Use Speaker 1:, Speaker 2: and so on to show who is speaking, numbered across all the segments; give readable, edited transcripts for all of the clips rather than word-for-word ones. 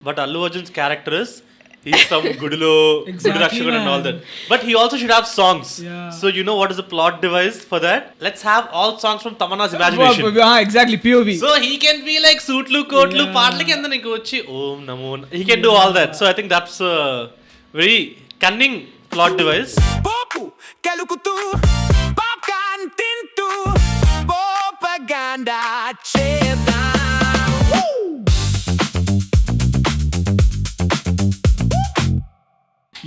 Speaker 1: But Allu Arjun's character is, he's some Gudulo, Guduraksharan and all that. But he also should have songs.
Speaker 2: Yeah.
Speaker 1: So you know what is the plot device for that? Let's have all songs from Tamanna's imagination.
Speaker 2: Exactly, POV.
Speaker 1: So he can be like suitlu, kotlu, paadlaki and then he gochi Om Namo. He can do all that. So I think that's a very cunning plot device.
Speaker 3: Popu, kelukutu, popcorn tintu, propaganda cheda.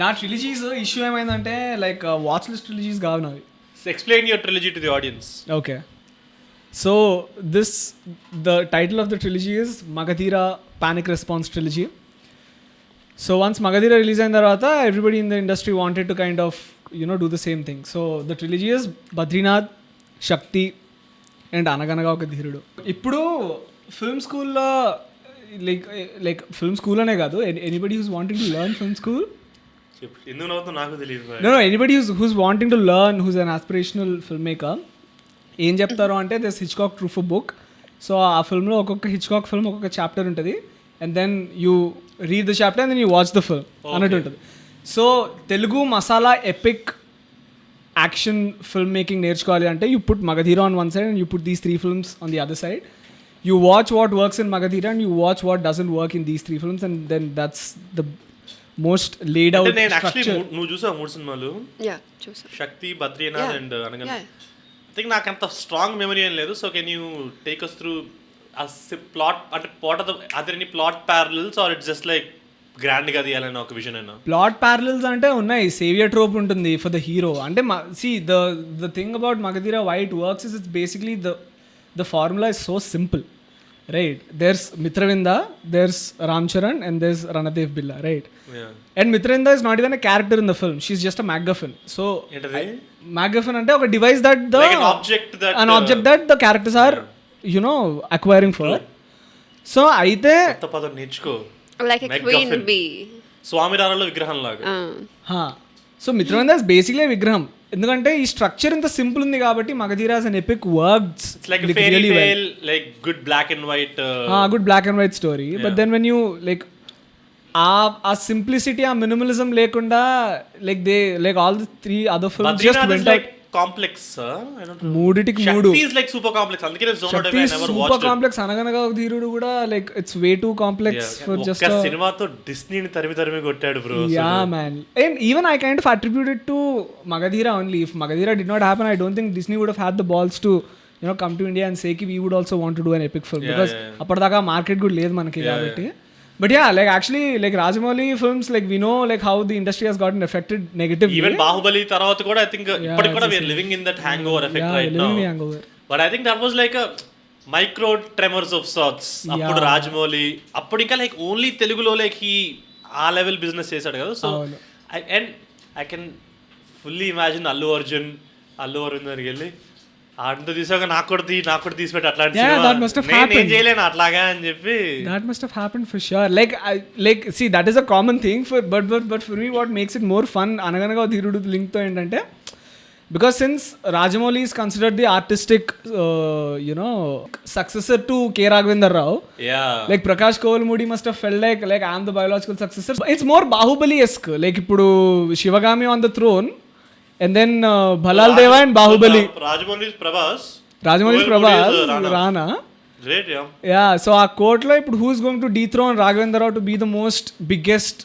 Speaker 2: నా ట్రిలజీస్ issue ఏమైందంటే like watch list ట్రిలజీస్ కావు నావి.
Speaker 1: So explain your trilogy to the audience.
Speaker 2: Okay, so the title of the trilogy is Magadheera Panic Response Trilogy. So once Magadheera release అయిన తర్వాత everybody in the industry wanted to kind of do the same thing. So the trilogy is Badrinath, Shakti and అనగనగా ఒక ధీరుడు. ఇప్పుడు film స్కూల్లో like film school అనే కాదు, anybody who's wanting to learn film school,
Speaker 1: ఎందుకు నవ్వుతావు నాకు తెలియదు.
Speaker 2: No, anybody who's wanting to learn, who's an aspirational filmmaker, ఏం చెప్తారు అంటే this Hitchcock Truffaut book. So ఆ ఫిల్మ్లో ఒక్కొక్క హిచ్కాక్ ఫిల్మ్ ఒక్కొక్క చాప్టర్ ఉంటుంది, and then you read the chapter and then you watch the film అన్నట్టు ఉంటుంది. So Telugu masala epic action film making నేర్చుకోవాలి అంటే you put Magadheera on one side and you put these 3 films on the other side. You watch what works in Magadheera and you watch what doesn't work in these 3 films, and then that's the most laid out structure.
Speaker 1: నువ్వు చూసావు 3 సినిమాలు?
Speaker 4: చూసా.
Speaker 1: Shakti, Badrinath and అనగన్. I think నాకు అంత strong memory ఏం లేదు. So can you take us through plot అంటే other any plot parallels or it's just like grand గా తీయాలని ఒక విజన్ అయినా?
Speaker 2: ప్లాట్ ప్యారలల్స్ అంటే ఉన్నాయి. సేవియర్ ట్రోప్ ఉంటుంది ఫర్ ద హీరో. అంటే see the thing about Magadheera why it works is it's basically the formula is so simple. Right, there's Mitravinda, there's Ram Charan, and there's Ranadev Billa, right?
Speaker 1: Yeah.
Speaker 2: And Mitravinda is not even a character in the film. She's just a MacGuffin. So MacGuffin ante oka device that
Speaker 1: like an object
Speaker 2: that the characters are acquiring for. So aithe
Speaker 1: కొత్త పదం నేర్చుకో.
Speaker 4: Like a queen bee.
Speaker 1: స్వామిరాలలో విగ్రహం లాగా.
Speaker 2: So Mitravinda is basically a vigraham. ఎందుకంటే ఈ structure ఇంత simple ఉంది కాబట్టి Magadheera as an epic works
Speaker 1: like a fairy tale, like good black and white
Speaker 2: good black and white story. Yeah. But then when you like ఆ simplicity, ఆ minimalism లేకుండా like they like all the 3 other films just went out
Speaker 1: complex. I don't know,
Speaker 2: మూడిటికి మూడు
Speaker 1: Shakti is like super complex. అందుకే zone out I never watched
Speaker 2: super complex. అనగనగా ధీరుడు కూడా like it's way too complex for just
Speaker 1: ఒక సినిమాతో డిస్నీని తరిమి కొట్టాడు bro.
Speaker 2: Yeah man, and even I kind of attribute it to Magadheera only. If Magadheera did not happen, I don't think Disney would have had the balls to come to India and say ki we would also want to do an epic film, because అప్పటిదాకా market కూడా లేదు మనకి కాబట్టి. But yeah, like actually like Rajamouli films, like we know like how the industry has gotten affected negatively.
Speaker 1: Even Bahubali తర్వాత కూడా I think ఇప్పటికి కూడా we are living in that hangover effect right now.
Speaker 2: Hangover.
Speaker 1: But I think that was like a micro tremors of sorts. అప్పుడు Rajamouli అప్పుడు ఇంకా like only తెలుగులో like he ఆ level business చేశాడు కదా. So I can fully imagine Allu Arjun దగ్గరికి వెళ్ళి అంత తీసాక నాకు కూడా తీసి పెట్టి అట్లాంటి నేను చేయలేను అట్లాగా అని చెప్పి.
Speaker 2: That must have happened for sure. Like see, that is a common thing but for me what makes it more fun అనగనగా ధీరుడు లింక్ తో ఏంటంటే, because since Rajamouli is considered the artistic successor to K. Raghavendra Rao, like Prakash Kovalmudi must have felt like I am the biological successor. It's more Bahubali-esque. Like ఇప్పుడు Shivagami on the throne, and then Bhalal Deva and Bahubali.
Speaker 1: Rajamouli is Prabhas,
Speaker 2: Rana.
Speaker 1: Great,
Speaker 2: yeah. So our court lo ఇప్పుడు who is going to dethrone Raghavendra Rao to be the most biggest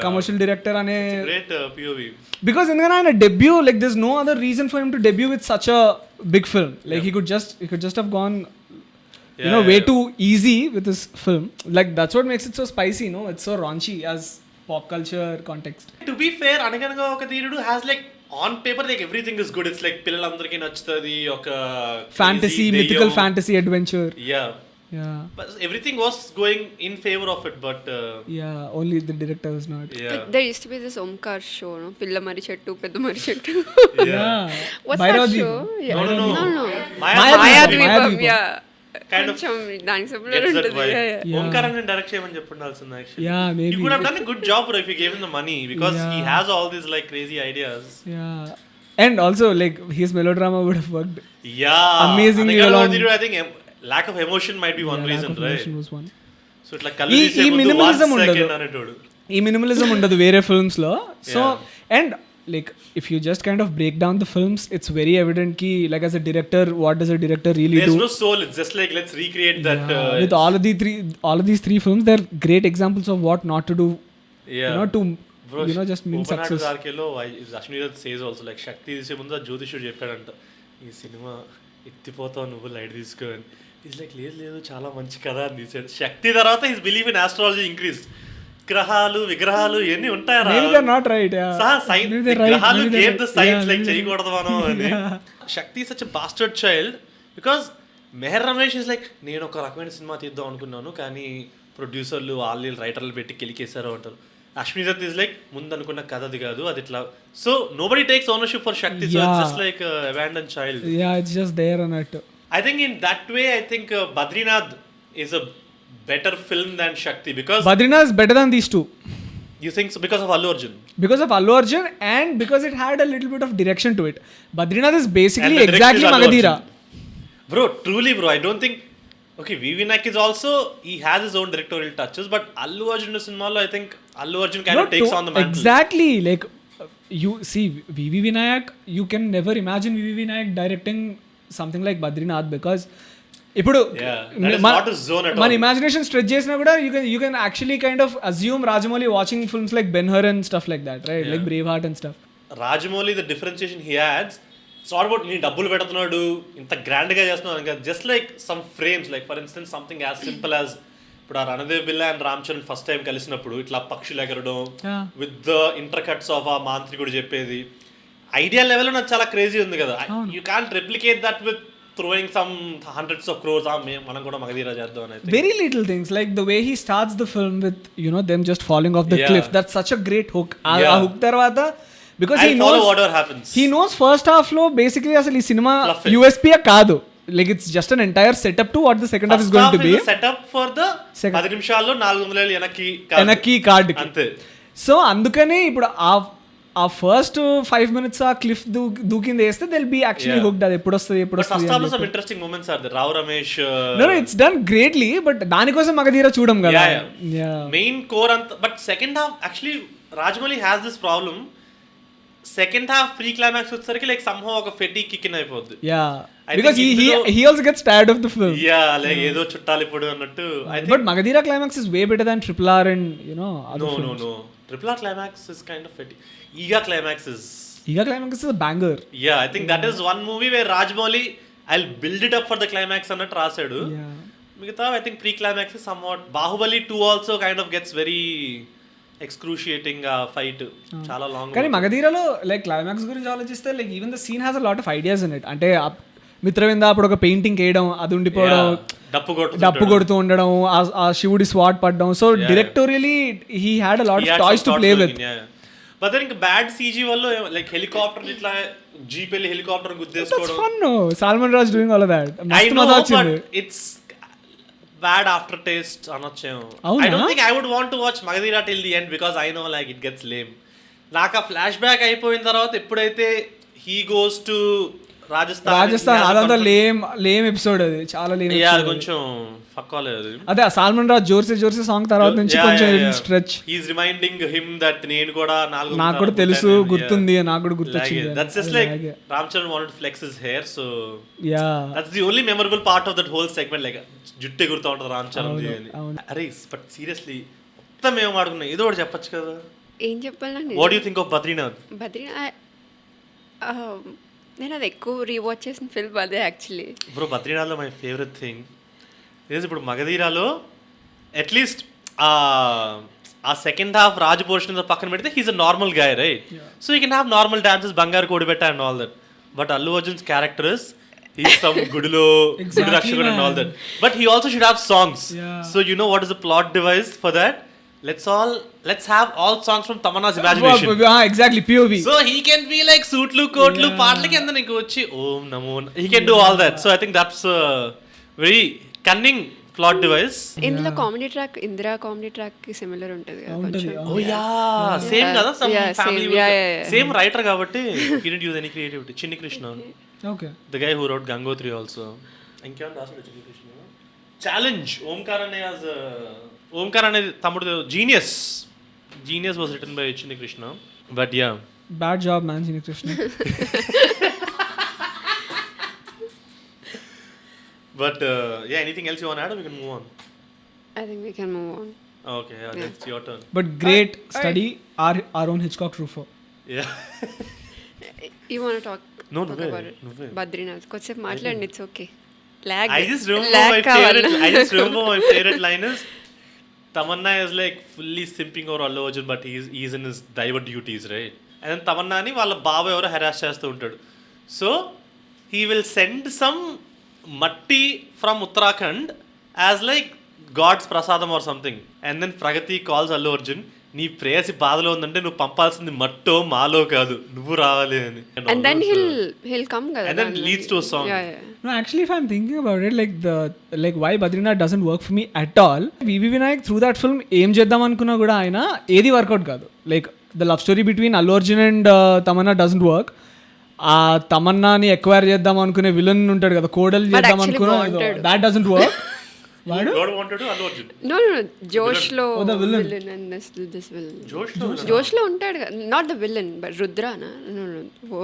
Speaker 2: commercial director ane
Speaker 1: great POV.
Speaker 2: Because ఎందుకన్నా ఆయన debut, like there's no other reason for him to debut with such a big film. Like he could just have gone way too easy with this film. Like that's what makes it so spicy, it's so raunchy as pop culture context.
Speaker 1: To be fair, అనగనగా ఒక ధీరుడు has like on paper like everything is good. It's like పిల్లలందరికీ నచ్చుతది, ఒక
Speaker 2: fantasy, mythical fantasy adventure.
Speaker 1: Yeah. But everything was going in favor of it, but
Speaker 2: only the director was not.
Speaker 4: But there used to be this Omkar show, no? Pilla Mari Chettu, Peddu Mari Chettu. What's that show? No. Maya Dweepam, yeah.
Speaker 1: Kind of
Speaker 4: దానికి similar ఉంటుంది.
Speaker 1: ఓంకార్ అని direct చేయమని చెప్పుండాల్సింది actually.
Speaker 2: Yeah, maybe.
Speaker 1: He could have done a good job if he gave him the money, because he has all these like crazy ideas.
Speaker 2: Yeah. And also like his melodrama would have worked.
Speaker 1: Yeah.
Speaker 2: Amazingly well.
Speaker 1: I think lack of emotion might be one reason, right?
Speaker 2: Emotion was one.
Speaker 1: So ఇట్లా కళ్ళు
Speaker 2: ఈ
Speaker 1: తీసే ముందు
Speaker 2: minimalism
Speaker 1: 1
Speaker 2: ఉండదు.
Speaker 1: second అనేటోడు.
Speaker 2: ఈ minimalism ఉండదు వేరే ఫిల్మ్స్ లో. So and like if you just kind of break down the films, it's very evident ki like as a director, what does a director really
Speaker 1: There's
Speaker 2: do?
Speaker 1: no soul, it's just like let's recreate that
Speaker 2: With all of these three films, they're great examples of what not to do, you know, to
Speaker 1: Bro,
Speaker 2: you know, just mean success.
Speaker 1: ఆర్కేలో Ashwini says also like Shakti తీసే ముందు ఆ జ్యోతిషుడు చెప్పాడంట, ఈ cinema ఎత్తిపోతావు నువ్వు light తీసుకో అని. Is like లేదు చాలా మంచి కథ అని తీసాడు. శక్తి తర్వాత his believe in astrology increase. గ్రహాలు విగ్రహాలు ఇవన్నీ ఉంటాయా?
Speaker 2: Maybe they're not right, yeah. Maybe they're right,
Speaker 1: గ్రహాలు
Speaker 2: maybe they're
Speaker 1: gave the
Speaker 2: right.
Speaker 1: Science
Speaker 2: Yeah,
Speaker 1: like
Speaker 2: maybe
Speaker 1: చేయకూడదు మనం అని. Shakti such bastard child because Meher Ramesh is like నేను ఒక రకమైన సినిమా తీద్దాం అనుకున్నాను కానీ ప్రొడ్యూసర్లు వాళ్ళు రైటర్లు పెట్టి కెలికేశారు అంటారు. అశ్విని దత్ ఇస్ లైక్ ముందు అనుకున్న కథ అది కాదు అది ఇట్లా. So nobody takes ownership for Shakti. So it's just like abandon child.
Speaker 2: Yeah, it's just there అన్నట్టు.
Speaker 1: I think in that way, I think Badrinath is a better film than Shakti because
Speaker 2: Badrinath is better than these two.
Speaker 1: You think so because of Allu Arjun?
Speaker 2: Because of Allu Arjun and because it had a little bit of direction to it. Badrinath is basically
Speaker 1: And the direction
Speaker 2: exactly
Speaker 1: is Allu
Speaker 2: Magadheera.
Speaker 1: Arjun. Bro, truly bro, I don't think okay, V.V. Nayak is also, he has his own directorial touches, but Allu Arjun cinema I think Allu Arjun kind of takes on the mantle.
Speaker 2: Exactly, like you see V.V. Vinayak, you can never imagine V.V. Vinayak directing something like Badrinath because ఇప్పుడు
Speaker 1: that is not his zone at all.
Speaker 2: మన imagination stretch చేసినా కూడా you can actually kind of assume Rajamouli watching films like Ben-Hur and stuff like that, right? Like Braveheart and stuff.
Speaker 1: Rajamouli, the differentiation he adds, it's not about నీ డబ్బులు పెడుతున్నాడు ఇంత grand గా చేస్తున్నాడు ఇంకా, just like some frames like for instance something as simple as ఇప్పుడు ఆ రణదేవ్ బిల్లా and Ram Charan first time కలిసినప్పుడు ఇట్లా పక్షులు ఎగరడం with the inter cuts off ఆ మాంత్రికుడు చెప్పేది ఐడియా లెవెల్ నాకు చాలా క్రేజీ ఉంది కదా. You can't replicate that with throwing some hundreds of crores మనం కూడా మగధీరా చేద్దాం అని.
Speaker 2: Very little things like the way he starts the film with, you know, them just falling off the cliff. That's such a great hook. ఆ hook తర్వాత because he knows
Speaker 1: whatever happens.
Speaker 2: He knows first half లో basically అసలు ఈ cinema
Speaker 1: Fluffy.
Speaker 2: USP కాదు, like it's just an entire setup to what the second half is going to be.
Speaker 1: Setup for the 10 నిమిషాల్లో 400
Speaker 2: వెనక్కి card
Speaker 1: అంతే.
Speaker 2: So అందుకని ఇప్పుడు ఆ ఫస్ట్ 5 minutes ఆ క్లిఫ్ దూకింది వేస్తే they'll be actually hooked. అది ఎప్పుడు వస్తుంది
Speaker 1: First half లో some interesting moments are there. Rao Ramesh
Speaker 2: no it's done greatly but దానికోసం మగధీరా చూడం కదా.
Speaker 1: మెయిన్ కోర్ అంత. But second half actually Rajamouli has this problem. Second half pre climax వచ్చేసరికి లైక్ సమ్హౌ ఒక ఫెటీ కిక్ ఇన్ అయిపోద్ది.
Speaker 2: because he also gets tired of the film.
Speaker 1: Like ఏదో చుట్టాలి ఇప్పుడు అన్నట్టు.
Speaker 2: But Magadheera climax is way better than RRR and you know other films.
Speaker 1: No RRR climax is kind of fetty. Ega climax is
Speaker 2: a banger.
Speaker 1: I think that is one movie where Rajamouli I'll build it up for the climax అన్నట్టు రాసాడు. మిగతా I think pre climax is somewhat. Bahubali 2 also kind of gets very excruciating fight. చాలా long.
Speaker 2: కానీ మగధీరాలో like climax గురించి ఆలోచిస్తే like even the scene has a lot of ideas in it. అంటే మిత్రవింద అప్పుడు ఒక పెయింటింగ్ వేయడం అది ఉండిపోవడం, డప్పు కొడుతూ ఉండడం, ఆ శివుడి స్వాట్ పడడం. So directorially he had a lot of toys to play with.
Speaker 1: But then ఇంకా బ్యాడ్ సీజీ వల్ల లైక్ హెలికాప్టర్ ఇట్లా జీప్ వెళ్ళి హెలికాప్టర్ గుద్దేసుకోవడం.
Speaker 2: Fun. Solomon Raj doing all of that.
Speaker 1: I know but it's bad aftertaste అనొచ్చేమో. I don't think I would want to watch Magadheera till the end because I know like it gets lame. నాకు ఆ flash back అయిపోయిన తర్వాత ఎప్పుడైతే he goes to Rajasthan
Speaker 2: అదంతా lame episode. అది చాలా lame episode.
Speaker 1: కొంచెం ఫక్కాలేదు.
Speaker 2: అదే సాల్మన్ రాజ్ జోర్సే సాంగ్ తర్వాత నుంచి కొంచెం stretch.
Speaker 1: He is reminding him that నేను కూడా
Speaker 2: నాకు కూడా తెలుసు, గుర్తుంది, నాకు కూడా గుర్తొచ్చింది.
Speaker 1: That's just like Ram Charan wanted to flex his hair. So that's the only memorable part of that whole segment. Like జుట్టు ఎగురుతా ఉంటుంది రామ్ చరణ్ ది. అరే బట్ సీరియస్లీ మొత్తం మేము ఆడుకున్నాం. ఏదో ఒకటి చెప్పొచ్చు కదా.
Speaker 4: ఏం చెప్పాలి?
Speaker 1: What do you think of Badrinath?
Speaker 4: నేను అది ఎక్కువ రీవాచ్ చేసిన ఫిల్మ్ అదే యాక్చువల్లీ.
Speaker 1: బ్రో బద్రీనాథ్లో మై ఫేవరెట్ థింగ్ ఇస్ ఇప్పుడు మగధీరాలో అట్లీస్ట్ ఆ సెకండ్ హాఫ్ రాజ్ పోర్షన్ పక్కన పెడితే he's a normal guy right. So you can have normal dances, Bangaru Kodipetta and all that. But Allu Arjun's character is he's some గుడిలో గుడి రక్షకుడు and all that. But he also should have songs. So you know what is the plot device for that? Let's have all songs from Tamanna's imagination.
Speaker 2: Exactly, POV.
Speaker 1: So he can be like suitlu kotlu paadlaki and then he gochi om namo. He can do all that. So I think that's a very cunning plot device.
Speaker 4: ఇందులో comedy track Indira comedy track కి similar ఉంటది కదా కొంచెం.
Speaker 1: Oh yeah, same kada some family same writer kabatti he didn't use any creativity. Chinni Krishna.
Speaker 2: Okay.
Speaker 1: The guy who wrote Gangotri also. ఇంకేం రాసాడు Chinni Krishna? Challenge Omkar అనే as Omkar అనేది తమ్ముడు genius was written by Chinni Krishna. But yeah
Speaker 2: bad job man Chinni Krishna.
Speaker 1: But yeah, anything else you want to add, or we can move on?
Speaker 4: I think we can move on.
Speaker 1: Okay, yeah, it's your turn.
Speaker 2: But great study, our own Hitchcock Truffaut.
Speaker 1: Yeah.
Speaker 4: You want to talk
Speaker 1: No,
Speaker 4: about it? Badrinath. కొంచెం మాట్లాడండి, it's okay. Lag.
Speaker 1: I just remember my favorite line is Tamanna is like fully simping over Allu Arjun, but he's in his diver duties, right? And then Tamanna ni వాళ్ళ బావ ఎవరో harass చేస్తూ ఉంటాడు. So he will send some matti from Uttarakhand as like God's prasadam or something. And then Pragati calls Allu Arjun, నీ ప్రేయసి బాధలో ఉందంటే నువ్వు పంపాల్సింది మట్టో మాలో కాదు, నువ్వు రావాలి అని.
Speaker 4: And then he'll come కదా.
Speaker 1: And then leads to a song.
Speaker 4: Yeah.
Speaker 2: No, actually, if I'm thinking about it, like why Badrinath doesn't work for me at all. V.V. Vinayak through that film ఏం చేద్దాం అనుకున్నా కూడా ఆయన ఏది work out కాదు. Like the love story between Allu Arjun and Tamanna doesn't work. ఆ తమన్నాని acquire చేద్దాం అనుకునే విలన్ ఉంటాడు కదా, కోడలు చేద్దాం అనుకున్నా, దాట్ డజంట్ వర్క్. వాడు
Speaker 4: No, Josh లో villain and this villain. Josh లో ఉంటాడు కదా, not the villain but Rudra na. No,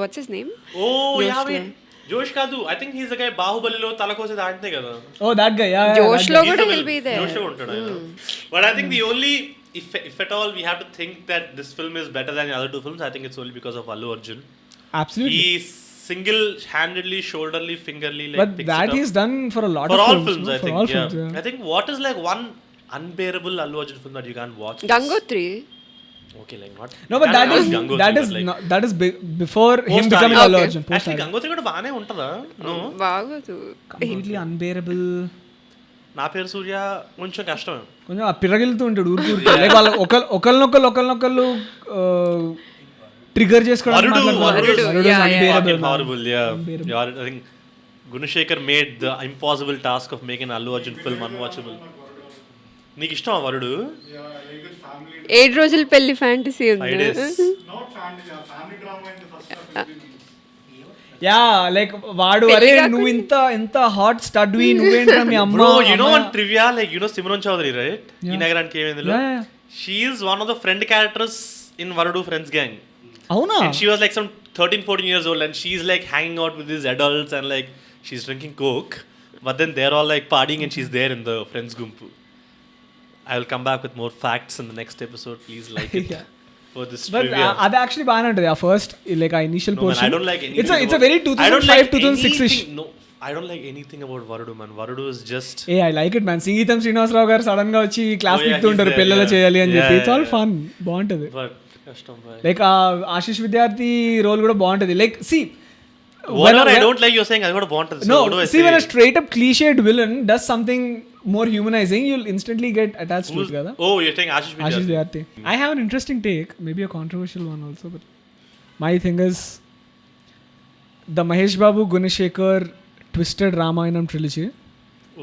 Speaker 4: what's his name?
Speaker 1: Oh yeah, wait. Josh కాదు, I think he's the guy బాహుబలిలో తల కోసేది ఆంటే కదా.
Speaker 2: Oh that guy, yeah.
Speaker 4: Josh లో కూడా will be there.
Speaker 1: Josh లో ఉంటాడు ఆయన. But I think the only if at all we have to think that this film is better than the other two films, I think it's only because of Allu Arjun.
Speaker 2: Absolutely.
Speaker 1: He single-handedly, shoulderly, fingerly, like
Speaker 2: but that he's done for a lot
Speaker 1: for
Speaker 2: of
Speaker 1: all
Speaker 2: films,
Speaker 1: I think.
Speaker 2: all
Speaker 1: Yeah.
Speaker 2: films, yeah.
Speaker 1: I think what is like one unbearable Allu Arjun film that you can't watch?
Speaker 4: Gangotri.
Speaker 1: Okay, like what?
Speaker 2: No, but that is before him becoming Allu Arjun.
Speaker 1: Actually, Gangotri kuda baane untada. No.
Speaker 4: బాగోదు.
Speaker 2: Completely unbearable.
Speaker 1: నా పేరు సూర్య కొంచెం కష్టం.
Speaker 2: కొంచెం పిరగిలుతూ ఉంటాడు ఊరికి. Like వాళ్ళు ఒకళ్ళనొకళ్ళు ట్రిగర్ చేసుకోవడానికి
Speaker 1: horrible. Yeah. I think Gunasekhar made the impossible task of making Allu Arjun film unwatchable. నీకు ఇష్టం ఆ వరుడు?
Speaker 4: 7 రోజుల పెళ్లి ఫ్యాంటసీ ఉంది.
Speaker 2: యా లైక్ వాడు అరే నువ్వు ఇంత హాట్ స్టడ్వి నువ్వేంట్రా మీ అమ్మ.
Speaker 1: Bro, you know one trivia, like you know Simran Chaudhary, right? ఈ నగరానికి ఏమైందిలో she is one of the friend characters in Varudu Friends Gang.
Speaker 2: అవునా?
Speaker 1: And she was like some 13-14 years old and she's like hanging out with these adults and like she's drinking coke, but then they're all like partying and she's there in the friends gumpu. I will come back with more facts in the next episode. Please like it.
Speaker 2: Yeah.
Speaker 1: For this
Speaker 2: But
Speaker 1: trivia.
Speaker 2: అది actually బాగానే ఉంటుంది ఆ first like ఆ initial
Speaker 1: No, man,
Speaker 2: portion.
Speaker 1: I don't like anything.
Speaker 2: It's a very 2005-2006 ish.
Speaker 1: No, I don't like anything about Varudu, man. Varudu is just
Speaker 2: I like it man. Singeetam Srinivasarao గారు sudden గా వచ్చి class
Speaker 1: yeah,
Speaker 2: పిక్తూ ఉంటారు
Speaker 1: he's there,
Speaker 2: పిల్లలు
Speaker 1: yeah.
Speaker 2: చేయాలి అని చెప్పి.
Speaker 1: Yeah,
Speaker 2: it's all
Speaker 1: yeah.
Speaker 2: Fun, బాగుంటది.
Speaker 1: but కష్టం bhai.
Speaker 2: Like Ashish Vidyarthi role కూడా బాగుంటది. Like see
Speaker 1: Whatever I don't like, you're saying I got to want it. So
Speaker 2: no,
Speaker 1: what do I
Speaker 2: see
Speaker 1: say?
Speaker 2: when a straight up cliched villain does something more humanizing, you'll instantly get attached to it kada.
Speaker 1: Oh, you're saying Ashish
Speaker 2: Ashish
Speaker 1: Vidyarthi.
Speaker 2: Vidyarthi. I have an interesting take, maybe a controversial one also, but my thing is the Mahesh Babu Gunasekhar twisted Ramayanam trilogy.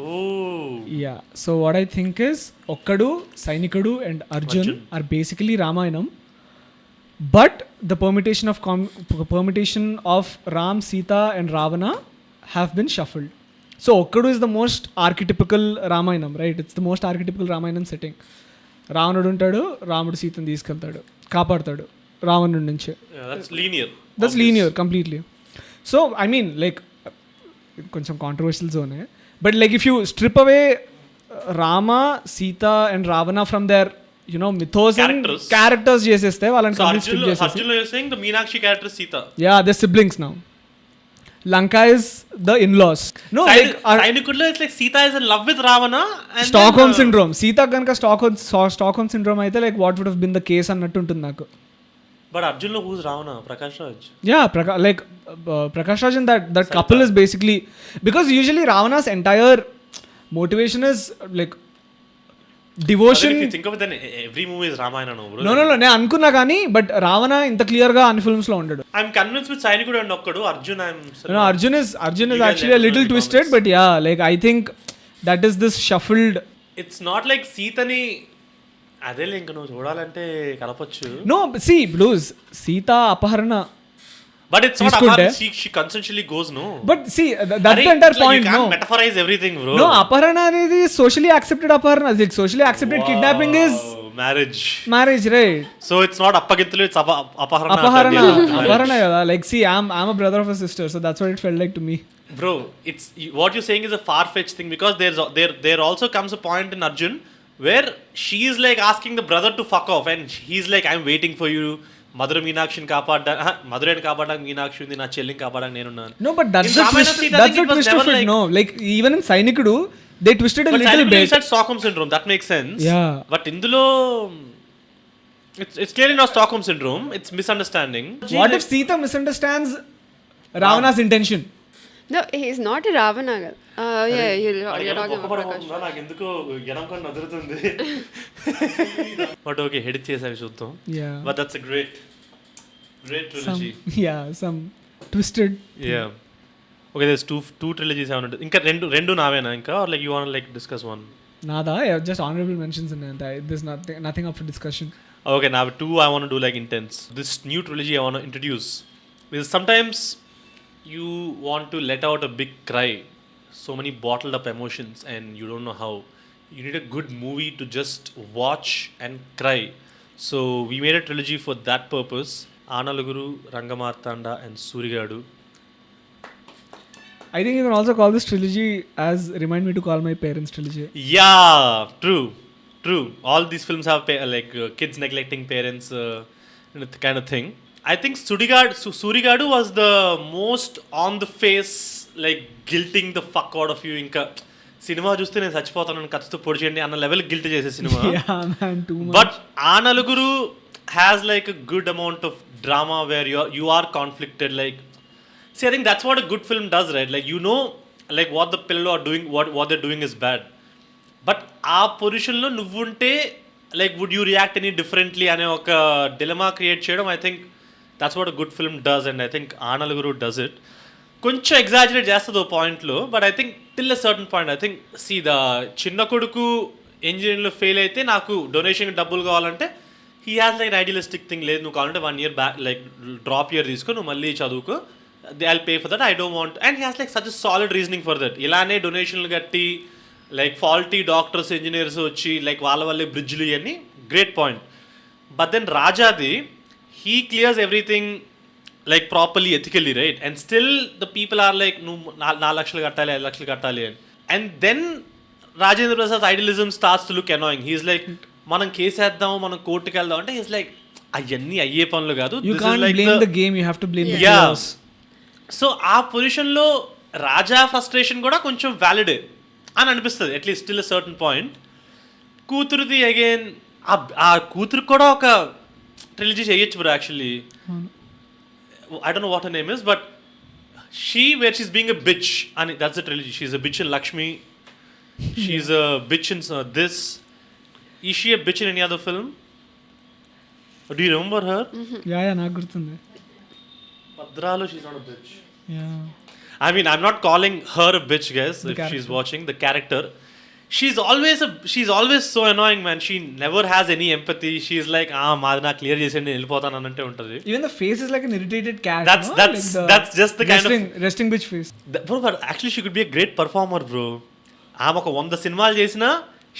Speaker 1: Oh.
Speaker 2: Yeah, so what I think is Okkadu, Sainikudu and Arjun are basically Ramayanam, but the permutation of Ram, Sita and Ravana have been shuffled. So Okkadu is the most archetypical Ramayanam, right? It's the most archetypical Ramayanam setting. రావణుడు ఉంటాడు, రాముడు సీతను తీసుకెళ్తాడు, కాపాడుతాడు రావణుడి నుంచి.
Speaker 1: Yeah, that's linear.
Speaker 2: That's linear completely. So I mean like కొంచెం controversial జోనే, but like if you strip away Rama, Sita and Ravana from their mythos and characters చేసేస్తే వాళ్ళని కంప్లీట్ స్ట్రిప్ చేసేస్తే.
Speaker 1: Arjun, you're saying the Meenakshi character is Sita.
Speaker 2: Yeah, they're siblings now. Lanka is the in-laws. No, like
Speaker 1: Sainikulla it's like Sita is in love with Ravana and
Speaker 2: Stockholm syndrome. Sita కనుక Stockholm syndrome అయితే like what would have been the case అన్నట్టు ఉంటుంది నాకు.
Speaker 1: But Arjun lo who's Ravana? Prakash Raj.
Speaker 2: Yeah, Prakash Raj and that couple is basically, because usually Ravana's entire motivation is like devotion.
Speaker 1: If you think of it, then every movie is Ramayana, no bro.
Speaker 2: No, నేను అనుకున్నా కానీ but Ravana ఇంత clear గా అన్ని films లో ఉండడు.
Speaker 1: I'm convinced with Sainikudu and Okkadu. Arjun
Speaker 2: Arjun is actually a little twisted, but yeah, like I think that is this shuffled.
Speaker 1: It's not like Sitani అదే ఇంక నువ్వు చూడాలంటే కలపొచ్చు.
Speaker 2: No, see, blues సీత అపహరణ
Speaker 1: But it's not
Speaker 2: తీసుకుంటే
Speaker 1: Aparna. She consensually goes, no.
Speaker 2: But see that's the entire point.
Speaker 1: You can't metaphorize everything, bro.
Speaker 2: No, అపహరణ అనేది socially accepted అపహరణ. Socially accepted kidnapping is marriage, right?
Speaker 1: So it's not appagintulu, it's apaharana.
Speaker 2: అపహరణ కదా. Like see I'm a brother of a sister, so that's what it felt like to me.
Speaker 1: Bro, it's what you're saying is a far-fetched thing, because there also comes a point in Arjun where she is like asking the brother to fuck off, and he's like, I'm waiting for you. Madura Meenakshin kaapada, Madura kaapada Meenakshi undi, na chellin kaapada nenunnanu.
Speaker 2: No, but that's the twist of it. No, like even in Sainikudu they twisted a little bit.
Speaker 1: You said Stockholm syndrome, that makes sense.
Speaker 2: Yeah,
Speaker 1: but indulo it's clearly not Stockholm syndrome, it's misunderstanding.
Speaker 2: What if Sita misunderstands Ravana's intention?
Speaker 4: No, he's not a Ravana. Yeah, you're talking about Prakash.
Speaker 1: నాకు ఎందుకో ఎనంకొని నదురుతుంది. But okay, head చేసావి చూద్దాం.
Speaker 2: Yeah,
Speaker 1: but that's a great trilogy.
Speaker 2: Some twisted.
Speaker 1: Yeah. Okay, there's two trilogies I want to. ఇంకా రెండు నావేనా ఇంకా, or like you want to like discuss one?
Speaker 2: Nada, just honorable mentions in it. There's nothing up for discussion.
Speaker 1: Okay, now two I want to do like intense. This new trilogy I want to introduce, because sometimes you want to let out a big cry, so many bottled up emotions, and you don't know how. You need a good movie to just watch and cry. So we made a trilogy for that purpose. Analuguru, Rangamartanda and Surigadu.
Speaker 2: I think you can also call this trilogy as Remind Me to Call My Parents trilogy.
Speaker 1: Yeah, true. All these films have kids neglecting parents, kind of thing. I think Surigadu was the most on the face, like guilting the fuck out of you. Inka cinema చూస్తే నేను చచ్చిపోతాను కత్తితో పొడి చేయండి అన్న level guilt చేసే cinema.
Speaker 2: Yeah, man, too much.
Speaker 1: But Analuguru has like a good amount of drama where you are conflicted. Like, see, I think that's what a good film does, right? Like, you know, like what the pillow are doing, what they're doing is bad. But ఆ పొజిషన్లో నువ్వుంటే like would you react any differently అనే ఒక dilemma create చేయడం, I think that's what a good film does, and I think Analuguru does it. కొంచెం exaggerate చేస్తుంది ఓ పాయింట్లో, but I think till a certain point. I think see the చిన్న కొడుకు ఇంజనీరింగ్లో ఫెయిల్ అయితే నాకు డొనేషన్ డబ్బులు కావాలంటే he has like idealistic thing, లేదు నువ్వు కావాలంటే 1 year back like drop year తీసుకో, నువ్వు మళ్ళీ చదువుకో, they I'll pay for that, I don't want. And he has like such solid reasoning for that. ఇలానే డొనేషన్లు కట్టి లైక్ ఫాల్టీ డాక్టర్స్ ఇంజనీర్స్ వచ్చి లైక్ వాళ్ళ వల్లే బ్రిడ్జ్లు ఇవన్నీ గ్రేట్ పాయింట్. బట్ దెన్ రాజాది he clears everything like properly, ethically, right? And still the people are like, no, 4 lakhs kattali, 5 lakhs kattali. And then Rajendra Prasad's idealism starts to look annoying. He's like, మనం కేసేద్దాం, మనం కోర్టుకి వెళ్దాం అంటే he's like, అవన్నీ అయ్యే పనులు కాదు.
Speaker 2: You can't blame the game, you have to blame the players.
Speaker 1: So ఆ పొజిషన్లో రాజా ఫ్రస్ట్రేషన్ కూడా కొంచెం వ్యాలిడే అని అనిపిస్తుంది, at least still a certain point. కూతురుది అగైన్, ఆ కూతురు కూడా ఒక trilogy చేయొచ్చు bro, actually. I don't know what her name is, but where she's being a bitch, and that's the trilogy. She's a bitch in Lakshmi, she's a bitch in this. Is she a bitch in any other film? Do you remember her?
Speaker 2: Yeah, నాకు గుర్తుంది.
Speaker 1: Padralo, she's not a bitch.
Speaker 2: Yeah,
Speaker 1: I mean, I'm not calling her a bitch, guys, if she's watching. The character, she's always so annoying, man. She never has any empathy. She's like, మాది clear చేసేయండి నేను వెళ్ళిపోతాను అన్నట్టే ఉంటుంది.
Speaker 2: Even the face is like an irritated cat.
Speaker 1: That's just the kind of
Speaker 2: resting bitch face.
Speaker 1: Bro, but actually she could be a great performer, bro. ఆమె ఒక 100 సినిమాలు చేసినా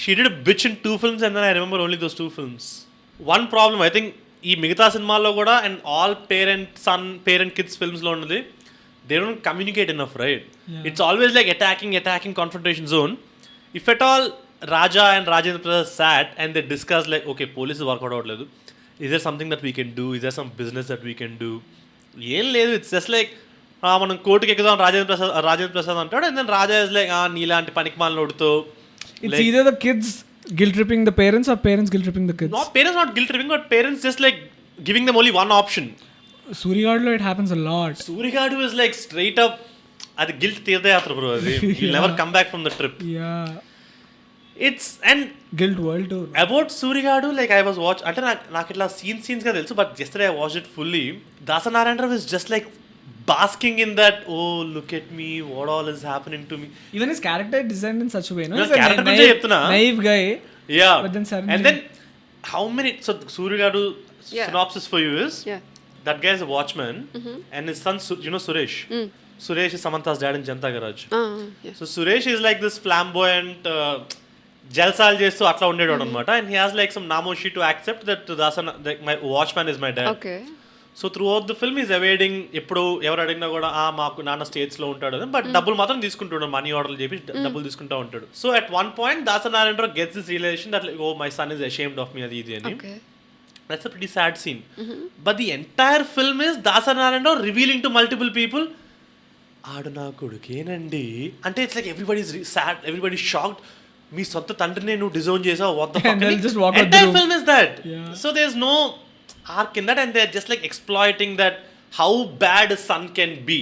Speaker 1: she did a bitch in 2 films, and then I remember only those 2 films. One problem I think ఈ మిగతా సినిమాల్లో కూడా and all parent kids films లో ఉన్నది, they don't communicate enough, right? It's always like attacking confrontation zone. If at all Raja and Rajendra Prasad sat and they discussed like, okay, police work out avadledu, is there something that we can do, is there some business that we can do? ఏం లేదు, it's just like మనం కోర్టుకి ఎక్కుదాం రాజేంద్ర ప్రసాద్ అంటాడు, and then Raja is like, నీలాంటి పనికిమాలినోడితో.
Speaker 2: It's either the kids guilt tripping the parents or parents guilt tripping the kids.
Speaker 1: Parents not guilt tripping, but parents just like giving them only one option.
Speaker 2: Surigadu it happens a lot.
Speaker 1: Surigadu is like straight up అది guilt తీర్థయాత్ర bro, అది you'll never come back from the trip.
Speaker 2: Yeah,
Speaker 1: it's and
Speaker 2: guilt world tour.
Speaker 1: About Surigadu, like I was watch అంటే నాకు ఇట్లా scenes గా తెలుసు, but yesterday I watched it fully. Dasanarayana was just like basking in that, oh look at me, what all is happening to me.
Speaker 2: Even his character designed in such a way, no?
Speaker 1: He's a
Speaker 2: naive guy.
Speaker 1: Yeah,
Speaker 2: but then suddenly,
Speaker 1: and then how many, so Surigadu synopsis for you is, that guy is a watchman, and his son, Suresh. Suresh is Samantha's dad in Janata Garage.
Speaker 4: Yeah.
Speaker 1: So Suresh is like this flamboyant, jalsal చేస్తూ అట్లా ఉండేవాడు అనమాట, and he has like some namoshi to accept that Dasana, like my watchman is my dad.
Speaker 4: Okay.
Speaker 1: So throughout the film is avoiding, ఎప్పుడు ఎవరు అడిగినా కూడా మాకు నాన్న స్టేట్స్లో ఉంటాడు అని, బట్ డబ్బులు మాత్రం తీసుకుంటాడు, మనీ ఆర్డర్లు చెప్పి డబ్బులు తీసుకుంటూ ఉంటాడు. So at one point Dasanarayanrao gets this realisation that oh my son is ashamed of me అది ఇది అని. That's a pretty sad scene. But the entire film is Dasanarayanrao revealing to multiple people, ఆడు నా కొడుకేనండి అంటే. It's like everybody sad, everybody shocked. మీ సొంత తండ్రిని నువ్వు డిజోన్ చేసావు, what the fuck. Entire film is that. So there is no arc in that, and they're just like exploiting that how bad a son can be.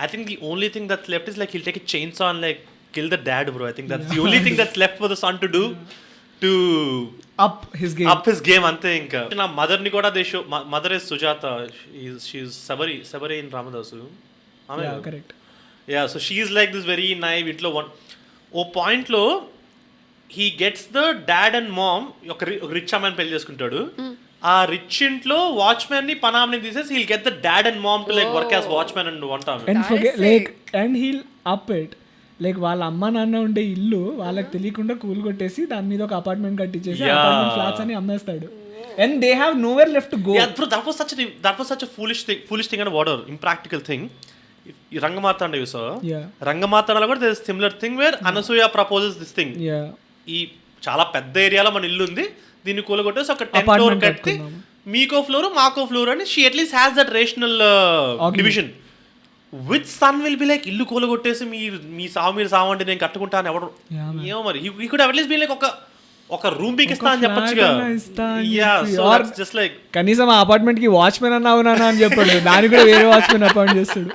Speaker 1: I think the only thing that's left is like he'll take a chainsaw and like kill the dad, bro. I think that's the only thing that's left for the son to do to
Speaker 2: up his game
Speaker 1: ante. Inka na mother ni kuda they show, mother is Sujata, she's Sabari in Ramadasu.
Speaker 2: Yeah, correct.
Speaker 1: Yeah, so she is like this very naive intlo one o point lo he gets the dad and mom oka rich man pelli cheskuntadu. ఆ rich ఇంట్లో watchman ని పనామని తీసేసి he'll get the dad and mom to like work as watchman and one time
Speaker 2: and forget like and he'll up it like వాళ్ళ అమ్మ నాన్న ఉండే ఇల్లు వాళ్ళకి తెలియకుండా కూల్ కొట్టేసి దాని మీద ఒక అపార్ట్మెంట్ కట్టించేసి అపార్ట్మెంట్ ఫ్లాట్స్ అని అమ్మేస్తాడు, and they have nowhere left to go.
Speaker 1: Yeah, bro, that was such a foolish thing and whatever impractical thing. Rangamartanda you saw.
Speaker 2: Yeah,
Speaker 1: Rangamartanda కూడా there is similar thing where Anasuya proposes this thing.
Speaker 2: Yeah,
Speaker 1: ఈ చాలా పెద్ద ఏరియాలో మన ఇల్లు ఉంది, దీన్ని కూలగొట్టేసి ఒక 10th ఫ్లోర్ కట్టి మీకో ఫ్లోర్ మాకో ఫ్లోర్ అని she at least has that rational division. Which son will be like ఇల్లు కూలగొట్టేసి మీ సావు అంటే నేను కట్టుకుంటా అని ఎవరు ఏమో మరి. He could at least be like ఒక రూమ్ మీకు ఇస్తా అని చెప్పొచ్చుగా. Yeah, so that's just like
Speaker 2: కనీసం ఆ అపార్ట్మెంట్ కి వాచ్మెన్ అన్నా అవునా అని చెప్పాడు, దానికి కూడా వేరే వాచ్మెన్ అపాయింట్ చేస్తాడు.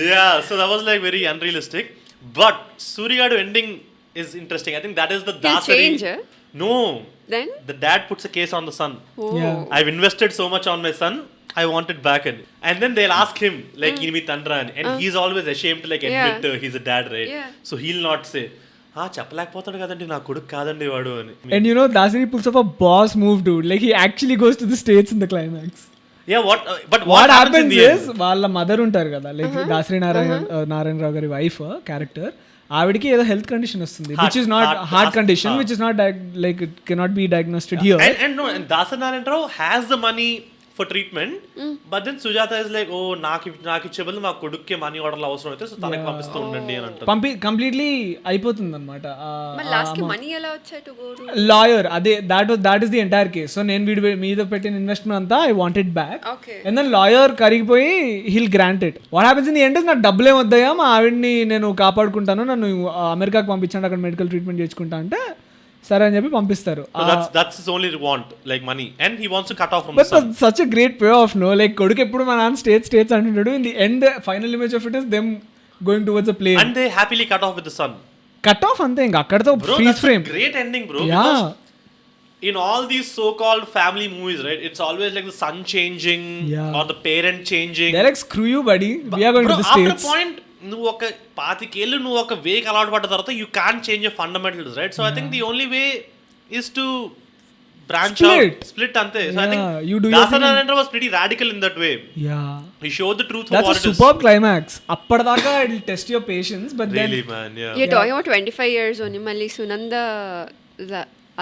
Speaker 1: Yeah, so that was like very unrealistic. But సూర్యగాడు ending is interesting. I think that is the Dasari. No.
Speaker 4: Then
Speaker 1: the dad puts a case on the son.
Speaker 4: Oh.
Speaker 2: Yeah.
Speaker 1: I've invested so much on my son, I want it back. And then they'll ask him like inimi tandra, and he's always ashamed to like admit he's a dad, right?
Speaker 4: Yeah.
Speaker 1: So he'll not say చెప్పలేకపోతాడు కదండి నా కొడుకు కాదండి వాడు అని.
Speaker 2: And you know Dasari pulls up a boss move, dude. Like he actually goes to the States in the climax.
Speaker 1: Yeah, what happens is
Speaker 2: వాళ్ళ mother ఉంటారు కదా, like Dasari Narayana Rao గారి వైఫ్ క్యారెక్టర్, ఆవిడకి ఏదో హెల్త్ కండిషన్ వస్తుంది, which is not heart condition, which is not like it cannot be diagnosed here.
Speaker 1: And Dasanarayanrao has the money for treatment, but then Sujata is like, oh నాకు ఇచ్చే బదులు మా కొడుక్కే money ఆర్డర్లు అవసరం అయితే సో తనకి పంపిస్తూ ఉండండి అని అంటారు.
Speaker 2: కంప్లీట్లీ అయిపోతుంది అనమాట.
Speaker 4: లాస్ట్ కి మనీ ఎలా వచ్చాయి టు గో టు
Speaker 2: లాయర్, అదే that is the entire case. So నేను వీడి మీద పెట్టిన ఇన్వెస్ట్మెంట్ అంతా I want it back, and then lawyer కరిగిపోయి he'll grant it. What happens in the end is నాకు డబ్బులు ఏమొద్దాయా, మా ఆవిడ్ని నేను కాపాడుకుంటాను, నన్ను అమెరికాకి పంపించండి, అక్కడ మెడికల్ ట్రీట్మెంట్ చేసుకుంటా అంటే సరే అని చెప్పి పంపిస్తారు.
Speaker 1: That's his only want, like money, and he wants to cut off from
Speaker 2: the son.
Speaker 1: But
Speaker 2: such a great payoff, no? Like కొడుకు ఎప్పుడు మా నాన్న స్టేట్స్ అంటుంటాడు, in the end final image of it is them going towards a plane,
Speaker 1: and they happily cut off with the son.
Speaker 2: Cut off అంతే, ఇంకా అక్కడతో freeze frame.
Speaker 1: Great ending, bro.
Speaker 2: Yeah.
Speaker 1: Because in all these so-called family movies, right, it's always like the son changing or the parent changing.
Speaker 2: They're like screw you buddy, we are going to the States.
Speaker 1: After point నువ్వు ఒక 25 ఏళ్ళు నువ్వు ఒక వేకి అలవాటు పడ్డ తర్వాత you can change your fundamentals, right? So I think the only way is to branch out, split అంతే. So I think Dasanarayanrao was pretty radical in that way. He showed the truth for what it is.
Speaker 2: That's a superb climax. అప్పటిదాకా it will test your patience, but
Speaker 1: really,
Speaker 2: then
Speaker 1: man, yeah.
Speaker 4: You're talking about 25 years only. మళ్ళీ సునంద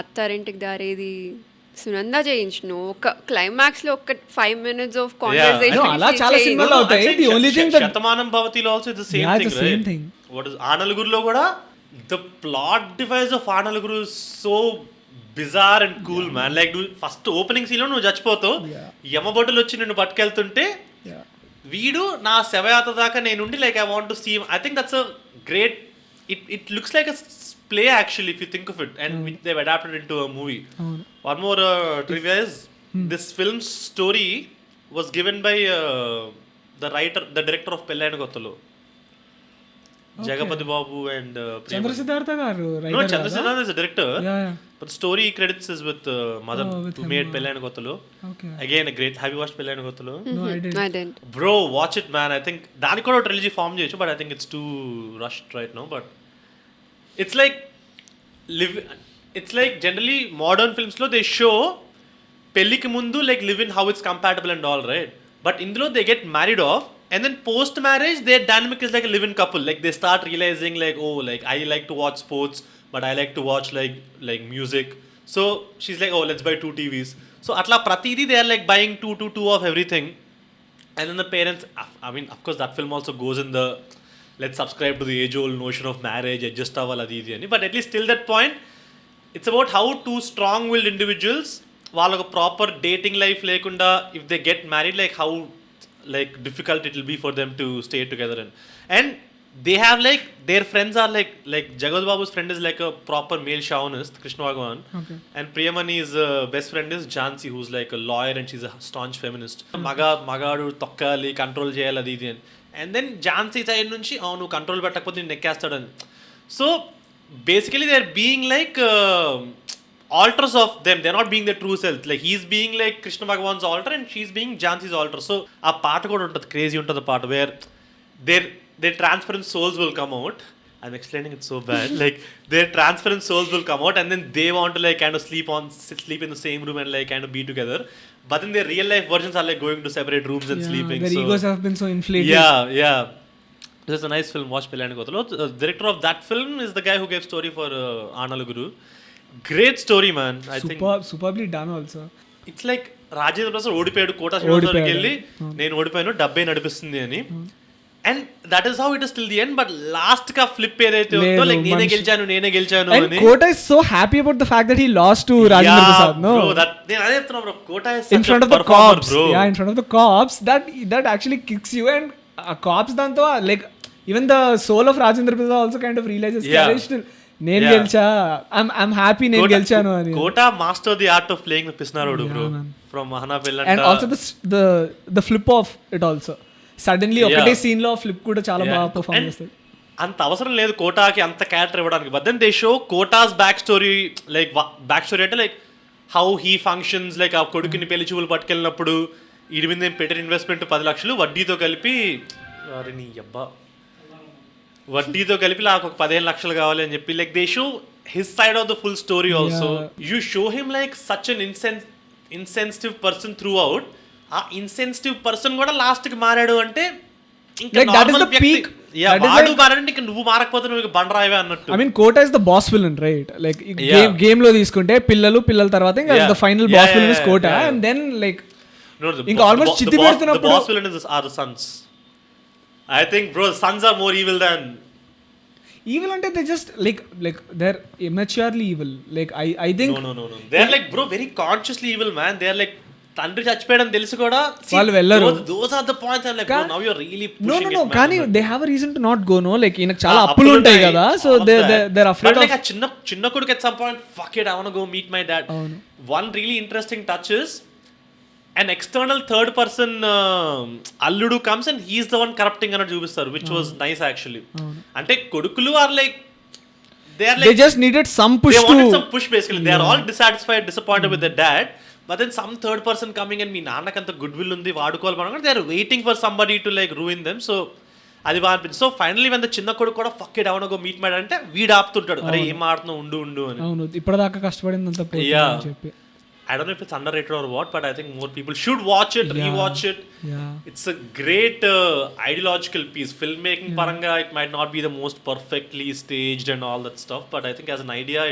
Speaker 4: అత్తారింటికి దారేది సునంద చేయించను ఒక climax లో ఒక 5 minutes of conversation.
Speaker 2: అలా చాలా సినిమాలు అవుతాయి. The only thing that
Speaker 1: Shatamanam భవతిలో also it's the same thing, right? What is ఆనలుగురులో కూడా the plot device of Aa Naluguru is so bizarre and cool, man. Like first opening scene లో నువ్వు చచ్చిపోతావు, యమబొడ్డులు వచ్చి నిన్ను పట్టుకెళ్తుంటే వీడు నా శవయాత్ర దాకా నేనుండి like I want to see. I think that's a great, it looks like a play actually if you think of it, and they've adapted into a movie. One more trivia is this film's story was given by the director of Pellaina Gottalo, Jagapati Babu and
Speaker 2: Chandra Siddhartha garu.
Speaker 1: No, Chandra Siddhartha is a director. But the story credits is with Madan, who made Pellaina Gottalo. Okay. Again a great. Have you watched Pellaina Gottalo?
Speaker 2: No, I didn't.
Speaker 1: Bro, watch it, man. I think దానికి కూడా trilogy form చేయొచ్చు, but I think it's too rushed right now. But it's like generally modern films lo they show పెళ్ళికి ముందు like live in how it's compatible and all right, but ఇందులో they get married off and then post marriage their dynamic is like a live-in couple. Like they start realizing like, oh, like I like to watch sports but I like to watch like music, so she's like, oh, let's buy 2 TVs. So atla pratidi they are like buying two of everything. And then the parents, I mean, of course that film also goes in the let's subscribe to the age old notion of marriage, adjust avala adi ani, but at least till that point it's about how 2 strong-willed individuals వాళ్ళకు proper dating life లేకుండా if they get married, like how like difficult it will be for them to stay together. And they have like their friends are like Jagat Babu's friend is like a proper male chauvinist, Krishna Bhagwan.
Speaker 2: Okay.
Speaker 1: And Priyamani's best friend is Jhansi, who's like a lawyer and she's a staunch feminist. Magadu tokkali control cheyali adi idi. And then Jhansi side nunchi avunu control పెట్టకపోతే నిన్ను ఎక్కేస్తాడని. So basically they're being like alters of them, they're not being their true self. Like he's being like Krishna Bhagwan's altar and she's being Jhansi's altar. So a part kuda untadi, crazy untadi part where their transparent souls will come out. I'm explaining it so bad. Like their transparent souls will come out and then they want to like kind of sleep in the same room and like kind of be together, but then their real life versions are like going to separate rooms and sleeping.
Speaker 2: Their egos have been so inflated.
Speaker 1: Yeah This is a nice film, watch Pelani Kotalo. The director of that film is the guy who gave story for Andaroo. Great story, man. I think
Speaker 2: superbly done also.
Speaker 1: It's like Rajendra Prasad ఓడిపోయాడు quota శ్రీనివాసరావుకి వెళ్ళి నేను ఓడిపోయాను డబ్బే నడిపిస్తుంది అని, and that is how it is till the end. But last కా flip ఏదైతే ఉందో లైక్ నేనే గెలిచాను
Speaker 2: and
Speaker 1: అని.
Speaker 2: Kota is so happy about the fact that he lost to Rajendra Prasad. No,
Speaker 1: bro, that నేను అదే చెప్తున్నా bro, Kota is
Speaker 2: in
Speaker 1: such
Speaker 2: front
Speaker 1: a
Speaker 2: of the
Speaker 1: performer,
Speaker 2: cops.
Speaker 1: bro.
Speaker 2: Yeah, in front of the cops, that actually kicks you. And cops danto like even the soul of Rajendra Prasad also kind of realizes నేను గెలిచా, I'm happy నేను గెలిచాను అని.
Speaker 1: Kota master the art of playing the పిస్నారోడు bro from మహానాపెల్.
Speaker 2: And also the flip of it also suddenly ఒకటే scene లో flip కూడా చాలా బాగా పర్ఫార్మ్ చేస్తాడు.
Speaker 1: అంత అవసరం లేదు కోటాకి అంత క్యారెక్టర్ ఇవ్వడానికి, but then they show Kota's back story. Like back story అంటే like how he functions, like ఆ కొడుకుని పెళ్లి చూపులు పట్టుకెళ్ళినప్పుడు వీడి మీద నేను పెట్టిన ఇన్వెస్ట్మెంట్ 10 లక్షలు వడ్డీతో కలిపి నాకు ఒక 15 లక్షలు కావాలి అని చెప్పి like they show his side of the full story also. You show him like such an insensitive person through out. ఆ ఇన్సెన్సిటివ్ పర్సన్ కూడా లాస్ట్ కి మారాడు అంటే ఇంకా నార్మల్ వ్యక్తి. వాడు మారాడంటే ఇంకా నువ్వు మారకపోతే నువ్వు బండరాయవే అన్నట్టు.
Speaker 2: I mean Kota is the boss villain, right? Like game లో తీసుకుంటే పిల్లల తర్వాత ఇంకా the final boss villain is Kota. And then like ఇంకా almost చిత్తి పెడుతున్నప్పుడు
Speaker 1: the boss villain are the sons. I think bro sons are more evil than
Speaker 2: evil ante they just like they're immaturely evil. Like I think
Speaker 1: no they're like bro very consciously evil, man. They're like తండ్రి చచ్చిపోయాడని తెలిసి కూడా
Speaker 2: వాళ్ళు వెళ్ళరు.
Speaker 1: those are the points I'm like bro now you're really pushing
Speaker 2: no
Speaker 1: it,
Speaker 2: కానీ they have a reason to not go. No, like ఈయనకు చాలా అప్పులు ఉంటాయి కదా, so they're afraid of.
Speaker 1: Like a చిన్న కొడుకు at some point fuck it I want to go meet my dad. One really interesting touch is an external third person alludu comes and he's the one corrupting అని చూపిస్తారు, which was nice actually. అంటే కొడుకులు are like
Speaker 2: they just needed some push.
Speaker 1: They wanted some push basically. They are all dissatisfied, disappointed with their dad, but then some third person coming and మీ నాన్నకంత goodwill ఉంది వాడుకోవాలి, they are waiting for somebody to like ruin them. So అది బాగా అనిపించింది. So finally when the చిన్న కొడుకు కూడా fuck it I want to go meet my dad అంటే వీడు ఆపుతుంటాడు, అరే ఏం ఆడుతున్నావు ఉండు అని.
Speaker 2: అవును, ఇప్పటిదాకా కష్టపడిందంతా పోయింది అని చెప్పి.
Speaker 1: I don't know if it's underrated or what, but I think more people should watch it, rewatch it. It's a great ideological piece. Filmmaking paranga, it might not be the most perfectly staged and all that stuff, but I think as an idea,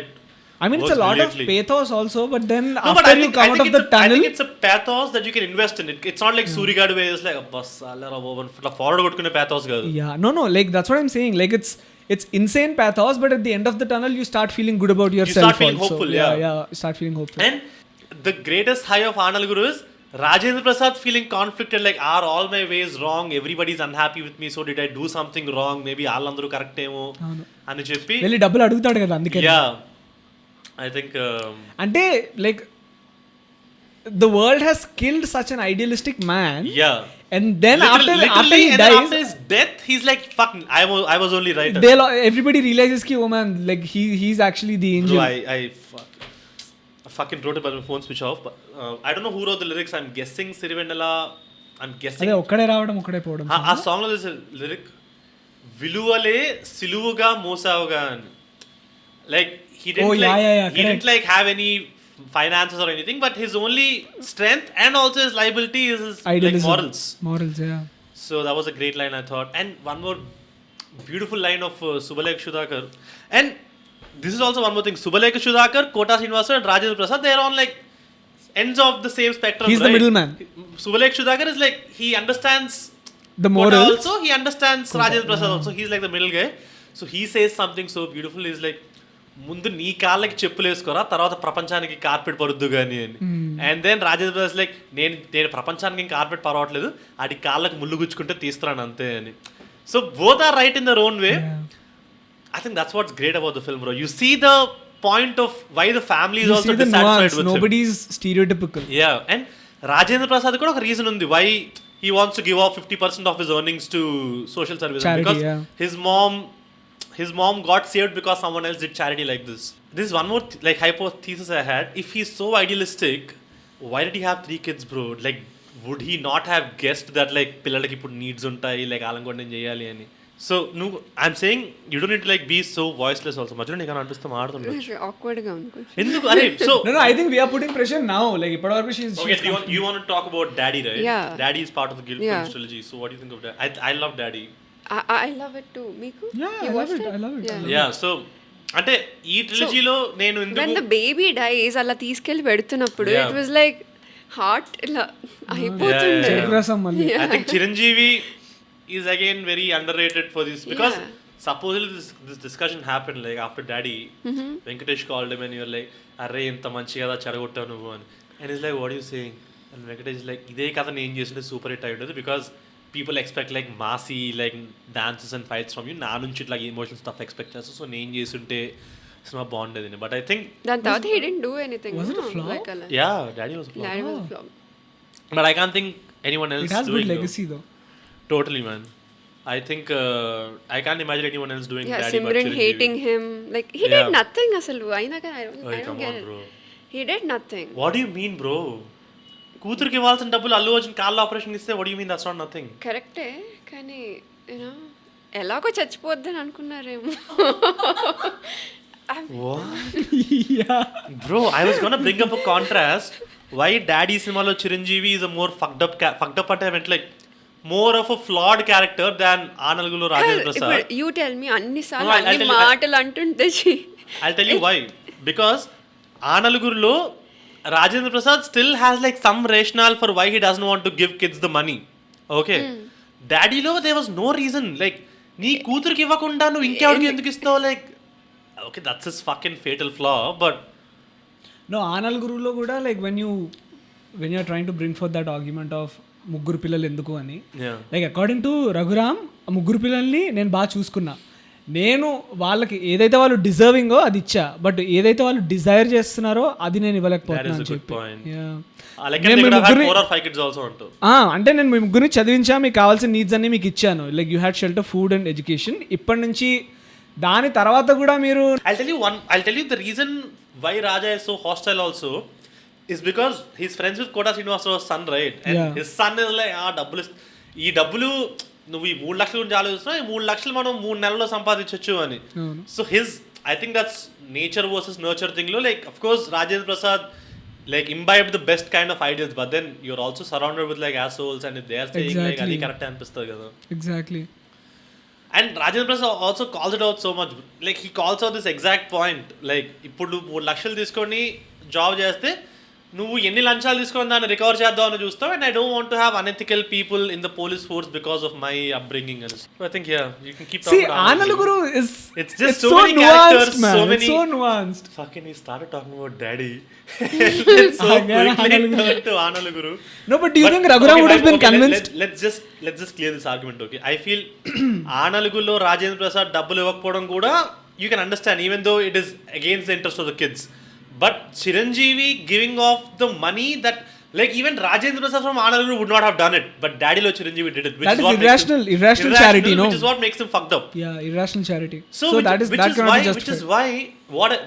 Speaker 2: I mean, it's a lot of pathos also, but then
Speaker 1: no,
Speaker 2: after you come out of the tunnel,
Speaker 1: I think it's a pathos that you can invest in. It's not like Surigadu where it's like, bus, allara over, forward kotkune pathos gaadu.
Speaker 2: Yeah, no, like that's what I'm saying. Like it's insane pathos, but at the end of the tunnel, you start feeling good about yourself.
Speaker 1: You start feeling hopeful,
Speaker 2: yeah, start feeling hopeful.
Speaker 1: And the greatest high of Andaroo is Rajendra Prasad feeling conflicted, like are all my ways wrong, everybody's unhappy with me, so did I do something wrong, maybe allandaru correct emo ani cheppi
Speaker 2: velli double adugutadu kada andike.
Speaker 1: Yeah, I think
Speaker 2: ante like the world has killed such an idealistic man.
Speaker 1: Yeah,
Speaker 2: and then after he dies,
Speaker 1: after his death he's like fuck I was only right.
Speaker 2: Everybody realizes ki oh man, like he's actually the angel.
Speaker 1: Bro, I fucking wrote it but my phone switch off, but I don't know who wrote the lyrics. I'm guessing Sirivennala. I'm guessing
Speaker 2: అదే ఒక్కడే రావడం ఒక్కడే పోవడం.
Speaker 1: ఆ song లో there's a lyric విలువలే సిలువుగా మోసావుగా అని. Like he didn't like have any finances or anything, but his only strength and also his liability is his like,
Speaker 2: Idealism.
Speaker 1: morals.
Speaker 2: Yeah.
Speaker 1: So that was a great line, I thought. And one more beautiful line of Subalekha Sudhakar. And this is also one more thing. Subalekha Sudhakar, Kota Srinivasa and Rajendra Prasad, they are on like ends of the same spectrum.
Speaker 2: He's
Speaker 1: right?
Speaker 2: the middleman.
Speaker 1: Subalekha Sudhakar is like, he understands
Speaker 2: The
Speaker 1: Kota
Speaker 2: morals.
Speaker 1: also, he understands Rajendra Prasad also. He's like the middle guy. So he says something so beautiful. He's like, ముందు నీ కాళ్ళకి చెప్పులు వేసుకోరా, తర్వాత ప్రపంచానికి carpet పరుద్దు కానీ అని. And then Rajendra Prasad like నేను ప్రపంచానికి ఇంకా కార్పెట్ పరవట్లేదు, అది కాళ్ళకి ముళ్ళు గుచ్చుకుంటే తీస్తున్నాను అంతే అని. So both are right in their own way. I think that's what's great about the film, bro. You see the point of why the family is
Speaker 2: You
Speaker 1: also
Speaker 2: see the
Speaker 1: dissatisfied
Speaker 2: nuance.
Speaker 1: with him.
Speaker 2: Nobody's stereotypical.
Speaker 1: Yeah, and Rajendra Prasad కూడా ఒక reason ఉంది why he wants to give off 50% of his earnings to social service.
Speaker 2: Charity,
Speaker 1: because
Speaker 2: yeah.
Speaker 1: his mom got saved because someone else did charity like this. This is one more like hypothesis I had. If he's so idealistic, why did he have 3 kids, bro? Like, would he not have guessed that like పిల్లలకి ఇప్పుడు needs ఉంటాయి, like Alam కూడా నేను చేయాలి అని? So నువ్వు I'm saying you don't need like be so voiceless also. మధ్యలో నీకు అనిపిస్తే మాడుతుంది
Speaker 4: awkward గా ఉంది.
Speaker 1: ఎందుకు? అరే so
Speaker 2: No, I think we are putting pressure now. Like, ippavaraku she's
Speaker 1: okay, you want to talk about Daddy, right?
Speaker 4: Yeah.
Speaker 1: Daddy is part of the Guild
Speaker 4: Yeah.
Speaker 1: Films trilogy. So what do you think of that? I love Daddy.
Speaker 4: I love it too. Meeku?
Speaker 2: Yeah,
Speaker 4: You
Speaker 2: I love
Speaker 4: watched
Speaker 2: it. I love it.
Speaker 4: Yeah.
Speaker 1: Yeah, so అంటే ఈ ట్రిలజీలో నేను
Speaker 4: When
Speaker 1: ఎందుకు
Speaker 4: the baby dies అలా తీసుకెళ్ళి పెడుతున్నప్పుడు
Speaker 1: Yeah.
Speaker 4: it was like heart ఇలా అయిపోతుండే.
Speaker 2: Chekrasam malli.
Speaker 1: I think Chiranjeevi is again very underrated for this because
Speaker 4: Yeah.
Speaker 1: supposedly this discussion happened like after Daddy. Venkatesh called him and you're like, array ఇంత మంచి కదా చెడగొట్టావు నువ్వు అని. And he's like, what are you saying? And Venkatesh is like, ఇదే కథ నేను చేస్తుంటే super hit అయ్యేది because people expect like massy like dances and fights from you. నా నుంచి ఇట్లా ఎమోషనల్ స్టఫ్ ఎక్స్పెక్ట్ చేస్తా. సో నేను చేస్తుంటే సినిమా బాగుండేది. బట్ ఐ థింక్
Speaker 4: దాని తర్వాత he didn't do anything.
Speaker 2: Was it a flop?
Speaker 4: Like అలా.
Speaker 1: yeah, Daddy was a flop.
Speaker 4: Daddy was a flop.
Speaker 1: But I can't think anyone else
Speaker 2: It has
Speaker 1: doing
Speaker 2: good
Speaker 1: though.
Speaker 2: legacy though.
Speaker 1: Totally, man. I think I can't imagine anyone else doing
Speaker 4: Yeah,
Speaker 1: Daddy but
Speaker 4: Simran
Speaker 1: Chiranjeevi.
Speaker 4: hating him. Like he
Speaker 1: Yeah.
Speaker 4: did nothing అసలు. అయినా కానీ I
Speaker 1: Hey,
Speaker 4: don't
Speaker 1: come
Speaker 4: get
Speaker 1: on,
Speaker 4: it.
Speaker 1: bro.
Speaker 4: He did nothing.
Speaker 1: What do you mean, bro? కూతురికి ఇవ్వాల్సిన డబ్బులు అల్లు అర్జున్ కాళ్ళ operation ఇస్తే what do you mean that's not nothing?
Speaker 4: కరెక్టే కానీ యూనో ఎలాగో చచ్చిపోద్దని అనుకున్నారేమో.
Speaker 2: Yeah.
Speaker 1: Bro, I was gonna bring up a contrast. Why Daddy సినిమాలో Chiranjeevi is a more fucked up అంటే I meant like more of a flawed character than ఆనల్గులో Rajendra Prasad.
Speaker 4: You tell me అన్నిసార్లు
Speaker 1: No, I'll
Speaker 4: అన్ని
Speaker 1: tell you-
Speaker 4: మాటలు అంటుంటే
Speaker 1: I'll tell you why. Because ఆనలుగురులో Rajendra Prasad still has like some rationale for why he doesn't want to give kids the money. Okay. Daddyలో there was no reason. Like నీ కూతురికి ఇవ్వకుండా నువ్వు ఇంకెవరికి ఎందుకు ఇస్తావు? Like okay, that's his fucking fatal flaw. But
Speaker 2: No, ఆనల్గురులో కూడా like when you're trying to bring forth that argument of ముగ్గురు పిల్లలు ఎందుకు అని,
Speaker 1: yeah.
Speaker 2: Like according to Raghuram ఆ ముగ్గురు పిల్లల్ని నేను బాగా చూసుకున్నా. నేను వాళ్ళకి ఏదైతే వాళ్ళు డిజర్వింగో అది ఇచ్చా, బట్ ఏదైతే వాళ్ళు డిజైర్ చేస్తున్నారో అది నేను
Speaker 1: That
Speaker 2: ఇవ్వలేకపోతున్నా
Speaker 1: is a
Speaker 2: అని
Speaker 1: good
Speaker 2: చెప్పి.
Speaker 1: point.
Speaker 2: Yeah.
Speaker 1: Like
Speaker 2: నేను
Speaker 1: they could
Speaker 2: me
Speaker 1: have had
Speaker 2: ముగ్గురిని-
Speaker 1: 4 or 5 kids also అంటూ.
Speaker 2: అంటే నేను మీ ముగ్గురిని చదివించా, మీకు కావాల్సిన నీడ్స్ అన్ని మీకు ఇచ్చాను. Like you had shelter, food and education. ఇప్పటి నుంచి దాని తర్వాత కూడా మీరు
Speaker 1: I'll tell you the reason why Raja is so hostile also is because he's friends with Kota Srinivas's son, right? And
Speaker 2: Yeah.
Speaker 1: his son is like, ఈ డబ్బులు నువ్వు ఈ 3 లక్షల గురించి ఆలోచిస్తున్నావు, ఈ 3 లక్షలు మనం 3 నెలల్లో సంపాదించవచ్చు అని. So I think that's nature versus nurture thing లో, like of course Rajendra Prasad like imbibe the best kind of ideals, but then you're also surrounded with like assholes and if they are saying like అది correct అనిపిస్తుంది కదా.
Speaker 2: Exactly.
Speaker 1: And Rajendra Prasad also calls it out so much. Like he calls out this exact point. Like ఇప్పుడు నువ్వు 3 లక్షలు తీసుకొని job చేస్తే నువ్వు ఎన్ని లంచాలు తీసుకొని దాన్ని రికవర్ చేద్దాం అని చూస్తావు. And I don't want to have unethical people in the police force because of my upbringing. And so I think you can keep talking about
Speaker 2: ఆనల్గురు is
Speaker 1: It's just
Speaker 2: it's
Speaker 1: so many
Speaker 2: nuanced,
Speaker 1: characters,
Speaker 2: man.
Speaker 1: so
Speaker 2: It's
Speaker 1: many-
Speaker 2: so nuanced.
Speaker 1: Fucking he started talking about Daddy. It's so
Speaker 2: Again,
Speaker 1: quickly
Speaker 2: Aanaluguru.
Speaker 1: turned to Aanaluguru.
Speaker 2: No, but do you think Raghuram would have been convinced?
Speaker 1: Let's just clear this argument, okay? I feel ఆనలుగులో రాజేంద్ర ప్రసాద్ డబ్బులు ఇవ్వకపోవడం కూడా you can understand, even though it is against the interest of the kids. But Chiranjeevi giving off the money that, like even Rajendra Prasad from Aanaluguru would not have done it, but Daddy lo Chiranjeevi did it, which
Speaker 2: That
Speaker 1: is
Speaker 2: is
Speaker 1: what
Speaker 2: irrational charity, no?
Speaker 1: which is what makes him fucked up.
Speaker 2: Yeah, irrational charity.
Speaker 1: So
Speaker 2: that
Speaker 1: which
Speaker 2: cannot
Speaker 1: is why
Speaker 2: be justified.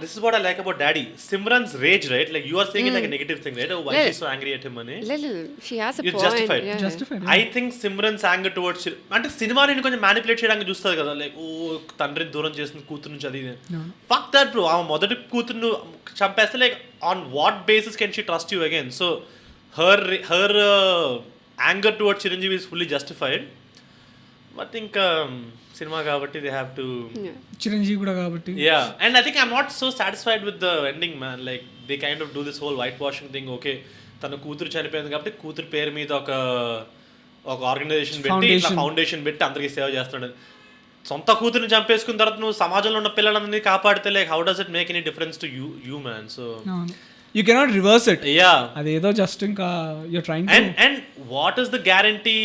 Speaker 1: this is what I like about Daddy. Simran's rage, right? Like you are saying it like a negative thing, right? Oh, why she's so angry at him, ani.
Speaker 4: She has a
Speaker 1: It's
Speaker 4: point.
Speaker 1: justified.
Speaker 4: Yeah.
Speaker 2: Justified.
Speaker 1: I think Simran's anger towards అంటే సినిమాని కొంచెం manipulate చేయడానికి చూస్తుంది కదా, like ఓ తండ్రిని దూరం చేసిన కూతురు నుంచి అది ఫక్ దట్ బ్రో. ఆమె మొదటి కూతురును చంపేస్తే like on what basis can she trust you again? So her anger towards Chiranjeevi is fully justified. But ఇంకా సినిమా కాబట్టి దే హ్యావ్ టు
Speaker 2: చిరంజీవి కూడా కాబట్టి.
Speaker 1: Yeah, and I think I'm not so satisfied with the ending, man. Like they kind of do this whole whitewashing thing. Okay, తన కూతురు చనిపోయింది కాబట్టి కూతురు పేరు మీద ఒక ఆర్గనైజేషన్ పెట్టి ఇట్లా ఫౌండేషన్ పెట్టి అందరికీ సేవ చేస్తున్నాడు. సొంత కూతురుని చంపేసుకున్న తర్వాత నువ్వు సమాజంలో ఉన్న పిల్లలందరినీ కాపాడితే like how does it make any difference to you man? So
Speaker 2: you cannot reverse it.
Speaker 1: Yeah,
Speaker 2: అదేదో జస్ట్ ఇంకా you're trying
Speaker 1: and what is the guarantee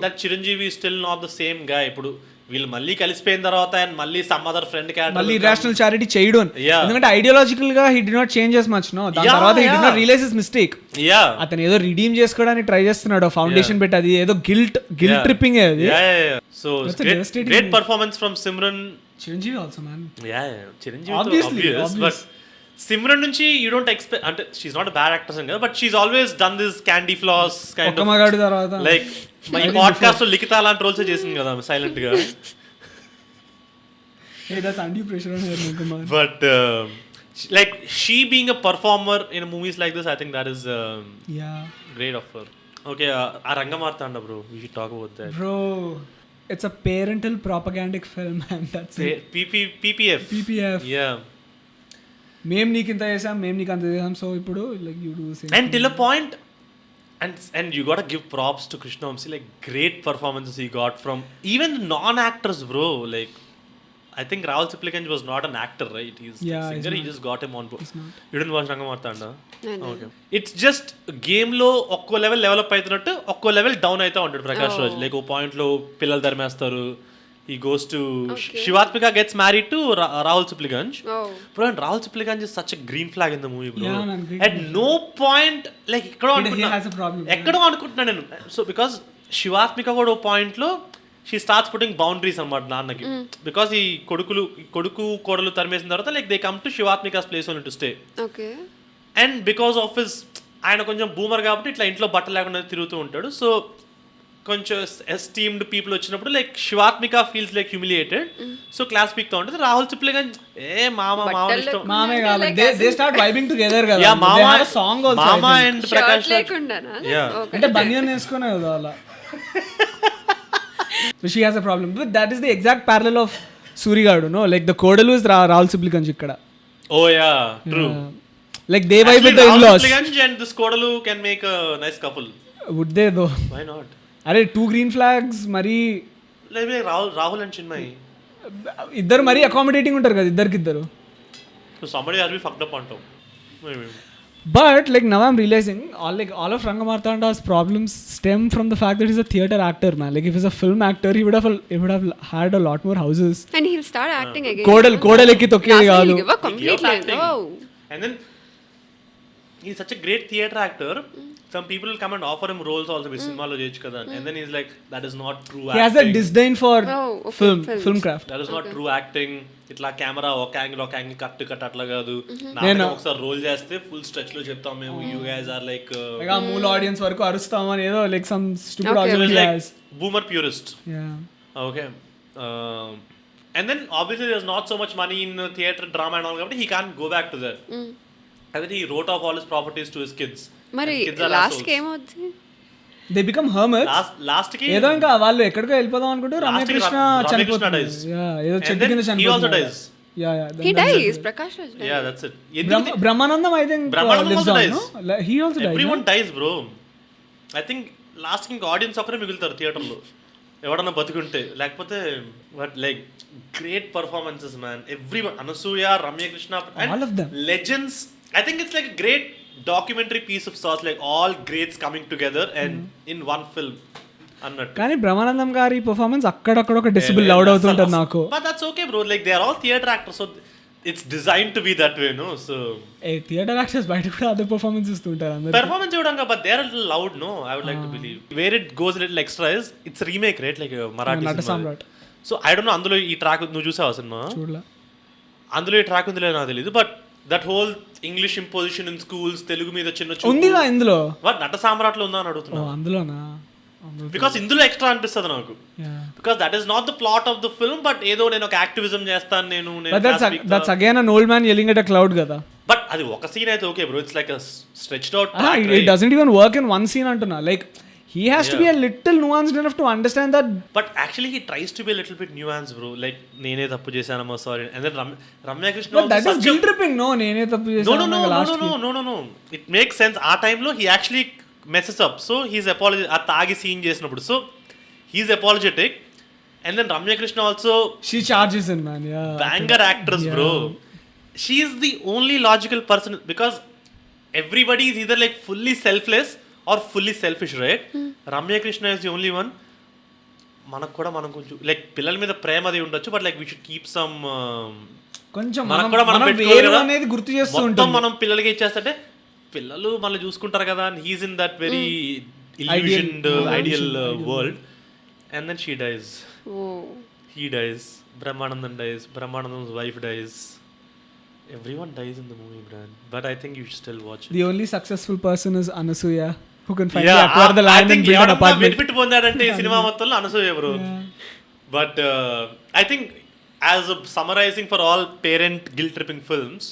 Speaker 1: that Chiranjeevi is still not the same guy? ఇప్పుడు వీళ్ళు మళ్ళీ కలిసిపోయిన తర్వాత and మళ్ళీ some other friend
Speaker 2: మళ్ళీ irrational charity చేయడం. ఎందుకంటే ఐడియాలజికల్ గా he did not changes much no. దాని తర్వాత he did not realize his mistake. అతను ఏదో రిడీమ్ చేసుకోవడానికి ట్రై చేస్తున్నాడు ఫౌండేషన్ పెట్టి. అది ఏదో గిల్ట్ ట్రిప్పింగ్ అది.
Speaker 1: So great performance from Simran.
Speaker 2: Chiranjeevi also man.
Speaker 1: Chiranjeevi obvious, but Simran నుంచి యూ డోంట్ ఎక్స్పెక్ట్, అంటే she's not a bad actress కదా, but she's always done this candy floss kind of
Speaker 2: మగాడి తర్వాత
Speaker 1: లైక్ ఈ పాడ్కాస్ట్ లో లిఖిత అలాంటి రోల్స్ చేసింది కదా సైలెంట్ గా. But like she being a performer in movies like this, I think that is great of her. Okay, a Rangamarthanda bro, we should talk about that
Speaker 2: bro. It's a parental propagandic film and that's it.
Speaker 1: PPF. Yeah,
Speaker 2: మేము నీకు ఇంత చేసాం, మేము నీకు అంత చేసాం, so ఇప్పుడు like you do same.
Speaker 1: and till a point, and you got to give props to Krishna Vamsi, like great performances he got from even non-actors bro. Like I think Rahul Sipliganj was not an actor, right? He's a singer. He just got him on board. You didn't watch Rangamarthanda? Okay. It's just game లో ఒక్కో level develop అవుతున్నట్టు ఒక్కో level down అవుతా ఉంటాడు Prakash Raj. Like ఓ point లో పిల్లలు ధర్మేస్తారు. He goes to Shivaatmika gets married to Rahul Sipliganj. Bro, and Rahul Sipliganj is such a green flag in the movie, bro. At no point like
Speaker 2: he has a problem.
Speaker 1: ఎక్కడో అనుకుంటున్నాను నేను. So because Shivaatmika కూడా ఓ point లో she starts putting boundaries అన్నమాట నాన్నకి. Because ఈ కొడుకు కోడలు తరిమేసిన తర్వాత like they come to Shivaatmika's place only to stay.
Speaker 4: Okay.
Speaker 1: And because of his ఆయన కొంచెం బూమర్ కాబట్టి ఇట్లా ఇంట్లో బట్టలు లేకుండా తిరుగుతూ ఉంటాడు. సో కొంచెం ఎస్టీమ్డ్ పీపుల్ వచ్చినప్పుడు like Shivaatmika feels like humiliated. So class పీక్తో ఉంటుంది. రాహుల్ సిప్లిగంజ్ మామ ఇష్టం
Speaker 2: మామే కాబట్టి దే స్టార్ట్ వైబింగ్ టుగెదర్ కదా.
Speaker 1: Yeah
Speaker 2: they have a song also.
Speaker 1: మామ అండ్ ప్రకాష్
Speaker 4: లేకుండానా?
Speaker 2: అంటే బనియన్ వేసుకునే కదా అలా. So she has a problem. But that is the exact parallel of Surigadu, no? Like the Kodalu is Rahul Sipliganj ikkada.
Speaker 1: Oh yeah, true.
Speaker 2: Like they vibe with the in-laws.
Speaker 1: Rahul Sipliganj and this Kodalu can make a nice couple.
Speaker 2: Would they though?
Speaker 1: Why not?
Speaker 2: Are two green flags mari
Speaker 1: like Rahul and Chinmay.
Speaker 2: ఇద్దరు మరీ accommodating ఉంటారు కదా ఇద్దరికిద్దరు.
Speaker 1: So somebody has been fucked up on top. Maybe.
Speaker 2: But like now I'm realizing all of Rangamarthanda's problems stem from the fact that he's a theatre actor, man. Like if he's a film actor, he would have had a lot more houses.
Speaker 4: And he'll start acting again.
Speaker 2: Kodal ekki tokkedi kaadu.
Speaker 4: He'll give up completely. Oh.
Speaker 1: And then he's such a great theatre actor. Some people will come and offer him roles also with cinema lo cheyochu kada. And then he's like, that is not true acting.
Speaker 2: He has a disdain for film craft.
Speaker 1: That is not true acting. ఇట్లా camera ఒక angle cut అట్లా కాదు. నేను ఒకసారి role చేస్తే full stretch లో చెప్తాం మేము. యూ గైస్ ఆర్ లైక్
Speaker 2: మూల ఆడియన్స్ వరకు అరుస్తాం అని ఏదో like some stupid argument like
Speaker 1: boomer purist. Okay. And then obviously there's not so much money in theatre drama and all, but he can't go back to that. And then he wrote off all his properties to his kids.
Speaker 4: మరి last కి ఏమవుతుంది?
Speaker 2: They become hermits.
Speaker 1: Last ki
Speaker 2: ఏదో ఇంకా వాళ్ళు ఎక్కడికో వెళ్ళిపోదాం అనుకుంటూ రమకృష్ణ చనిపోతాడు. ఏదో చెట్టు కింద చనిపోతాడు.
Speaker 1: He also dies.
Speaker 4: He dies. Prakash Raj dies.
Speaker 1: Yeah, that's it.
Speaker 2: Brahmanandam I think lives on, no? He also dies.
Speaker 1: Everyone dies, bro. I think last కి ఇంకా ఆడియన్స్ ఒక్కరే మిగులుతారు థియేటర్ లో ఎవడన్నా బతుకుంటే. లేకపోతే but like great performances man. Everyone, Anasuya, Ramya Krishna,
Speaker 2: all of them
Speaker 1: legends. I think it's like a great documentary piece of sorts, like all greats coming together and in one film అన్నట్టు.
Speaker 2: కానీ బ్రహ్మానందం గారి performance అక్కడక్కడ ఒక decibel loud అవుతుంటది నాకు.
Speaker 1: But that's okay bro, like they are all theatre actors, so it's designed to be that way, no? So
Speaker 2: theatre actors బయట కూడా అదే performance ఇస్తుంటారు అందరూ.
Speaker 1: పర్ఫార్మెన్స్ చూడంగా, but they are a little loud, no? I would like to believe where it goes a little extra is it's remake, right? Like Marathi
Speaker 2: నట
Speaker 1: cinema.
Speaker 2: Samrat.
Speaker 1: So I don't know, అందులో ఈ track నువ్వు చూసావా cinema?
Speaker 2: చూడలా.
Speaker 1: అందులో ఈ track ఉందిలే నాకు తెలియదు, but that whole English imposition in schools, Telugu మీద చిన్న
Speaker 2: ఉందిగా ఇందులో.
Speaker 1: నట సామ్రాట్లో ఉందా అని అడుగుతున్నా.
Speaker 2: అందులోనా?
Speaker 1: బికాస్ ఇందులో ఎక్స్ట్రా అనిపిస్తుంది నాకు, because that is not the plot of the film, but ఏదో నేను ఒక యాక్టివిజం చేస్తాను నేను.
Speaker 2: That's again an old man yelling at a cloud కదా.
Speaker 1: బట్ అది ఒక సీన్ అయితే okay bro, it's like a stretched out
Speaker 2: track. It doesn't even work in one scene అంటున్నా. Like he has to be a little nuanced enough to understand that.
Speaker 1: But actually he tries to be a little bit nuanced, bro. Like నేనే తప్పు చేశానమ్మా, sorry. And then Ramya Krishna
Speaker 2: also that is guilt tripping. No, నేనే తప్పు చేశాను.
Speaker 1: No. It makes sense. ఆ టైంలో he actually messes up. So he's apologetic. ఆ తాగి scene చేసినప్పుడు. So he's apologetic. And then Ramya Krishna also,
Speaker 2: she charges in, man. Yeah.
Speaker 1: Banger actress, bro. She is the only logical person, because everybody is either like fully selfless or fully selfish, right? Ramya Krishna is the only one. మనకు కూడా మనం కొంచెం like పిల్లల మీద ప్రేమ అది ఉండొచ్చు, but like we should keep some
Speaker 2: కొంచెం
Speaker 1: మనకు కూడా మనం పెట్టుకోవాలి
Speaker 2: అనేది గుర్తు చేస్తూ
Speaker 1: ఉంటాం. మనం పిల్లలకి ఇచ్చేస్తే పిల్లలు మళ్ళీ చూసుకుంటారు కదా, and he's in that very illusioned ideal world. And then she dies, he dies, Brahmanandam dies, Brahmanandam's wife dies. Everyone dies in the movie, Brad. But I think you should still watch it.
Speaker 2: The only successful person is Anasuya, who can finally acquire the land and build an apartment.
Speaker 1: Benefit పొందాడంటే ఈ cinema మొత్తంలో Anasuya bro. But I think as a summarizing for all parent guilt tripping films,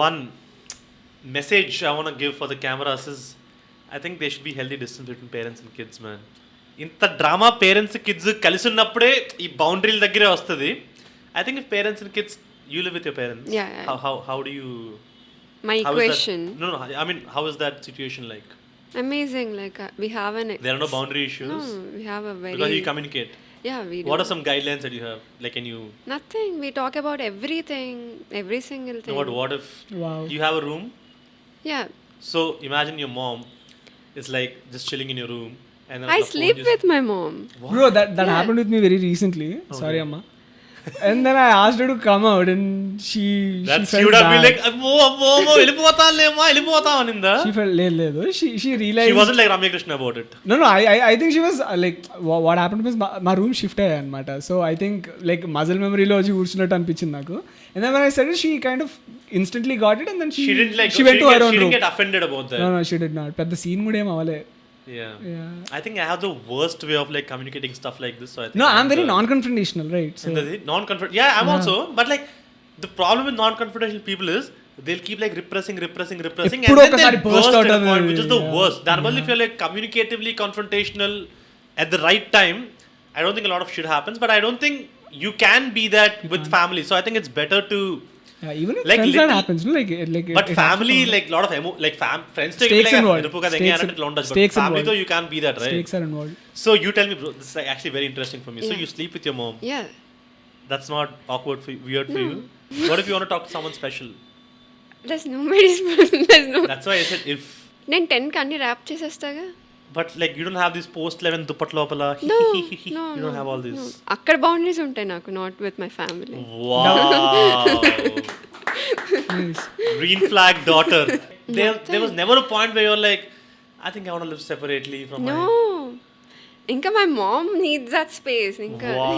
Speaker 1: one message I want to give for the cameras is, I think there should be healthy distance between parents and kids, man. ఇంత drama parents kids కలిసి ఉన్నప్పుడే ఈ బౌండరీల దగ్గరే వస్తుంది. I think if parents and kids, you live with your parents.
Speaker 4: Yeah.
Speaker 1: How do you?
Speaker 4: My equation.
Speaker 1: No. I mean, how is that situation like?
Speaker 4: Amazing. Like we have an.
Speaker 1: There are no boundary issues.
Speaker 4: No, we have a very.
Speaker 1: Because you communicate.
Speaker 4: Yeah, we do.
Speaker 1: What are some guidelines that you have? Like, can you?
Speaker 4: Nothing. We talk about everything, every single thing.
Speaker 1: No, what if you have a room?
Speaker 4: Yeah.
Speaker 1: So imagine your mom is like just chilling in your room, and then
Speaker 4: I sleep with my mom.
Speaker 2: What? Bro, that happened with me very recently. Okay. Sorry, Amma. And then I asked her to come out, and she felt
Speaker 1: she would have been
Speaker 2: bad.
Speaker 1: like, "Ammo, వెళ్ళిపోతానులేమా, వెళ్ళిపోతాం అనిందా?"
Speaker 2: She felt లేదు. She realized.
Speaker 1: She wasn't like Ramya Krishna about it.
Speaker 2: No. I think she was like, what happened was my room shift అయ్యా అనమాట. So I think like muscle memory లో వచ్చి కూర్చున్నట్టు అనిపించింది నాకు. And then when I said it, she kind of instantly got it, and then she
Speaker 1: didn't like.
Speaker 2: she went to her own room.
Speaker 1: She didn't get offended about that.
Speaker 2: No, she did not. పెద్ద scene కూడా ఏం అవ్వలే.
Speaker 1: Yeah. I think I have the worst way of like communicating stuff like this. So I think
Speaker 2: no, I'm very non-confrontational, right?
Speaker 1: So non-confrontational. Yeah, I'm also. But like the problem with non-confrontational people is they'll keep like repressing, and then they'll burst at a point, which is the worst. Normally, if you're like communicatively confrontational at the right time, I don't think a lot of shit happens. But I don't think you can be that with family. So I think it's better to.
Speaker 2: Yeah, even if
Speaker 1: like
Speaker 2: friends that happens, no? Like
Speaker 1: but family, like lot of friends take
Speaker 2: stakes
Speaker 1: like
Speaker 2: involved.
Speaker 1: But family though you can't be that, right?
Speaker 2: Stakes are involved.
Speaker 1: So you tell me, bro, this is actually very interesting for me. Yeah. So you sleep with your mom.
Speaker 4: Yeah.
Speaker 1: That's not awkward weird for you? What if you want to talk to someone special?
Speaker 4: There's nobody special.
Speaker 1: That's why I said if.
Speaker 4: నేను 10 కి అన్ని wrap చేసేస్తాగా.
Speaker 1: But like you don't have this post 11 దుప్పట్ లోపల.
Speaker 4: No.
Speaker 1: You don't have all this.
Speaker 4: No. అక్కడ boundaries ఉంటాయి నాకు, not with my family.
Speaker 1: Wow.
Speaker 2: Nice.
Speaker 1: Green flag daughter. There was never a point where you're like, I think I want to live separately from my.
Speaker 4: No. ఇంకా my mom needs that space. ఇంకా.
Speaker 1: Wow.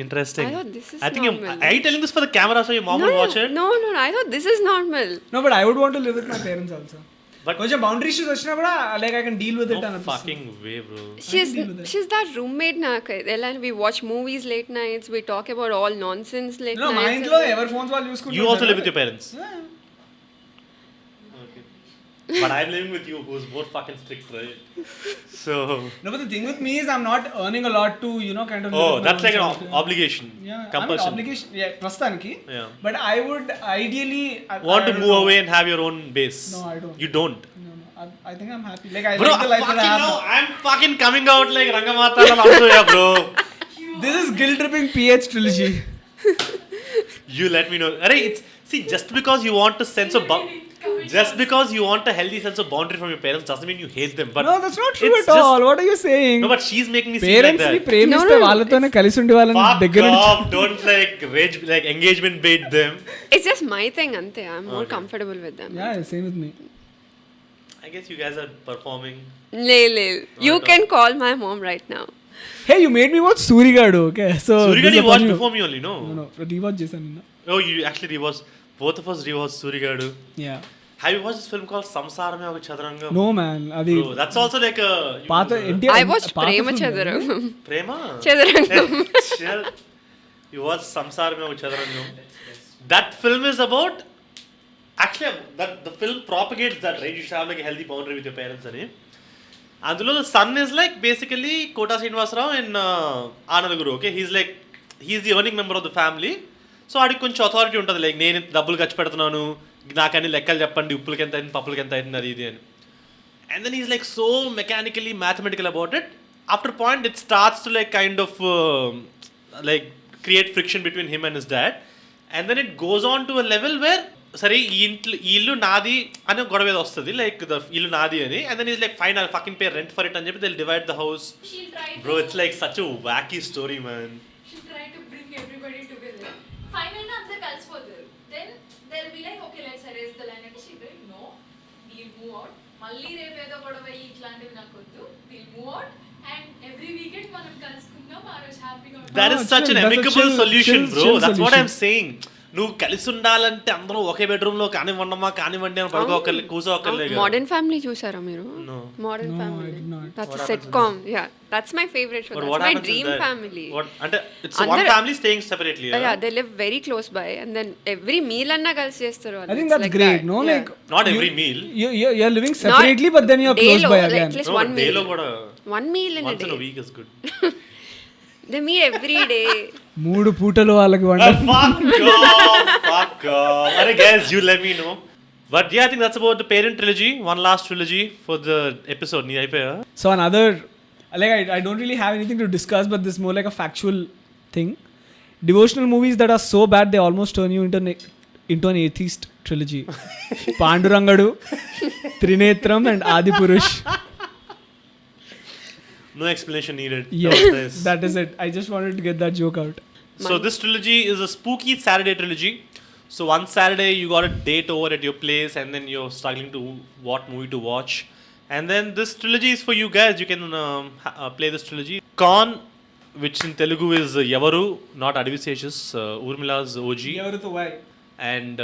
Speaker 1: Interesting.
Speaker 4: I thought this is
Speaker 1: I think
Speaker 4: normal.
Speaker 1: are you telling this for the camera so your mom will watch it?
Speaker 4: No. I thought this is normal.
Speaker 2: No, but I would want to live with my parents also.
Speaker 1: But
Speaker 2: కొంచెం boundary issues వచ్చినా కూడా like I can deal with it
Speaker 1: no fucking way, bro.
Speaker 4: She's that roommate నాకు. ఎలా we watch movies late nights, we talk about all nonsense late
Speaker 2: no,
Speaker 4: nights.
Speaker 2: మా ఇంట్లో ఎవరి phones వాళ్ళు చూసుకుంటారు.
Speaker 1: You also live with your parents?
Speaker 2: Yeah.
Speaker 1: Okay. But I'm living with you, who's more fucking strict, right? So.
Speaker 2: No, but the thing with me is I'm not earning a lot to, kind of.
Speaker 1: Oh, that's like an obligation.
Speaker 2: Yeah,
Speaker 1: compulsion.
Speaker 2: I mean, obligation. Yeah, prastaniki.
Speaker 1: Yeah.
Speaker 2: But I would ideally.
Speaker 1: Want to move away and have your own base.
Speaker 2: No, I don't.
Speaker 1: You don't.
Speaker 2: No. I think I'm happy. Like I
Speaker 1: bro,
Speaker 2: like the life that I have.
Speaker 1: Bro, I'm fucking coming out like Rangamata and Andaroo, bro.
Speaker 2: This is guilt tripping PH trilogy.
Speaker 1: You let me know. Arey, see, just because you want a sense of just because you want a healthy sense of boundary from your parents doesn't mean you hate them. But
Speaker 2: no, that's not true at all. What are you saying?
Speaker 1: No, but she's making me seem
Speaker 2: parents
Speaker 1: like that.
Speaker 2: ni ప్రేమిస్తే వాళ్ళతోనే కలిసి ఉండే వాళ్ళని దగ్గర నుంచి
Speaker 1: don't like rage like engagement bait them.
Speaker 4: It's just my thing ante. I'm more comfortable with them.
Speaker 2: Yeah, same with me.
Speaker 1: I guess you guys are performing.
Speaker 4: Le. You can call my mom right now.
Speaker 2: Hey, you made me watch Surigadu, okay? So
Speaker 1: Surigadu you watched before me only, no?
Speaker 2: No, rewatch చేశాను నిన్న.
Speaker 1: Oh, you actually rewatched. Both of us rewatched Surigadu.
Speaker 2: Yeah.
Speaker 1: Have you watched this film called Samsarame Oka Chaturangam?
Speaker 2: No man, అది
Speaker 1: Bro, that's also like a
Speaker 2: పాత NTR
Speaker 4: I watched Prema Chaturangam.
Speaker 1: Prema?
Speaker 4: Chaturangam.
Speaker 1: Chill. You watched Samsarame Oka Chaturangam. That film is about actually that the film propagates that, right? You should have like a healthy boundary with your parents అని. అందులో the son is like basically Kota Srinivasarao and Andaroo, okay? He's the earning member of the family. So ఆడికి కొంచెం authority ఉంటుంది, like నేను డబ్బులు ఖర్చు పెడుతున్నాను, నాకన్నీ లెక్కలు చెప్పండి, ఉప్పులకి ఎంత అయింది, పప్పులకి ఎంత అయింది, అది ఇది అని. And then is like so mechanically mathematical about it. After point it starts to like kind of like create friction between him and his dad. And then it goes on to a level where సరే ఈ ఇల్లు నాది అని గొడవ ఏదో వస్తుంది, like the ఇల్లు నాది అని. And then is like fine I fucking pay rent for it అని చెప్పి they divide the house. Bro it's like such a wacky story man.
Speaker 5: Finally, అందరూ కలిసిపోతారు. Then they'll be like, okay, let's erase the line. అంటే she will no, we'll move out. మళ్ళీ రేపు ఏదో గొడవ ఇట్లాంటివి నాకు వద్దు. We'll move out and every weekend మనం కలుసుకుందాం, ఆ రోజు హ్యాపీగా ఉంటాం.
Speaker 1: That is such an amicable solution, bro. That's what I'm saying. నువ్వు కలిసి ఉండాలంటే అందరూ ఒకే బెడ్రూమ్ లో కానివ్వండి అని పడుకోకర్లే, కూర్చోకర్లే.
Speaker 4: మోడర్న్ ఫ్యామిలీ చూసారా మీరు?
Speaker 1: No.
Speaker 4: Modern
Speaker 2: No, I
Speaker 4: family
Speaker 2: did not.
Speaker 4: That's a sitcom. Yeah, that's my favorite show.
Speaker 1: But
Speaker 4: That's
Speaker 1: what
Speaker 4: my
Speaker 1: happens
Speaker 4: dream
Speaker 1: is that
Speaker 4: family.
Speaker 1: అంటే it's one
Speaker 4: Andar-
Speaker 1: family staying separately.
Speaker 4: Yeah, they live very close by and then every meal anna కలిసి చేస్తారు.
Speaker 2: I think that's great, no? Like
Speaker 1: Not every meal.
Speaker 2: you're living separately but then you're close by again.
Speaker 4: At least
Speaker 1: No,
Speaker 4: one
Speaker 1: day
Speaker 4: meal.
Speaker 1: lo kuda
Speaker 4: One meal in a
Speaker 1: once in a
Speaker 4: day.
Speaker 1: week is good.
Speaker 4: They meet every day.
Speaker 2: 3 పూటలు వాళ్ళకి వంట.
Speaker 1: Fuck off. Alright guys, you let me know. But yeah, I think that's about the parent trilogy. One last trilogy for the episode. Nee ayipaya.
Speaker 2: So another, like I don't really have anything to discuss, but this is more like a factual thing. Devotional movies that are so bad they almost turn you into an atheist trilogy. Pandurangadu, Trinetram and Adipurush.
Speaker 1: No explanation needed.
Speaker 2: Yeah,
Speaker 1: That was nice.
Speaker 2: that is it. I just wanted to get that joke out.
Speaker 1: So this trilogy is a spooky Saturday trilogy. So one Saturday you got a date over at your place and then you're struggling to what movie to watch. And then this trilogy is for you guys. You can play this trilogy. Con, which in Telugu is Yavaru, not Advisatious, Urmila's OG.
Speaker 2: Yavaru to why?
Speaker 1: And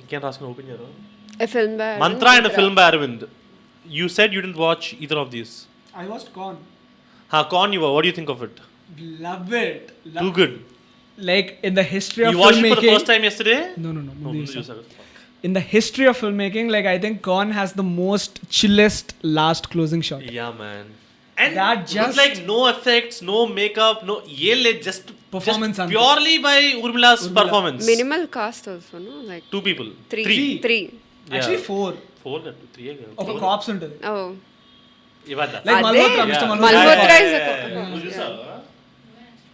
Speaker 1: you can ask me open your
Speaker 4: A film by
Speaker 1: Mantra and a film by Arvind. You said you didn't watch either of these.
Speaker 2: I watched Con.
Speaker 1: Con, what do you think of it?
Speaker 2: Love it.
Speaker 1: Too good.
Speaker 2: Like in the history of
Speaker 1: You watched
Speaker 2: filmmaking.
Speaker 1: it for the first time yesterday?
Speaker 2: No.
Speaker 1: Oh,
Speaker 2: Mundu
Speaker 1: you
Speaker 2: chusa.
Speaker 1: said.
Speaker 2: In the history of filmmaking, like I think Con has the most chillest last closing shot.
Speaker 1: Yeah, man. And
Speaker 2: That
Speaker 1: with
Speaker 2: just-
Speaker 1: like no effects, no makeup, no just
Speaker 2: Performance
Speaker 1: just
Speaker 2: ante.
Speaker 1: purely by Urmila's performance.
Speaker 4: minimal cast also, no? Like
Speaker 1: 2 people.
Speaker 4: three.
Speaker 1: Yeah.
Speaker 2: Actually 4.
Speaker 1: 4 got 3
Speaker 2: ఒక caps ఉంటుంది.
Speaker 4: Oh.
Speaker 1: Ivada.
Speaker 2: Like
Speaker 4: Adhe.
Speaker 2: Malhotra, Mr.
Speaker 4: Yeah.
Speaker 2: Malhotra.
Speaker 4: Malhotra is a
Speaker 1: నువ్వు చూసావా?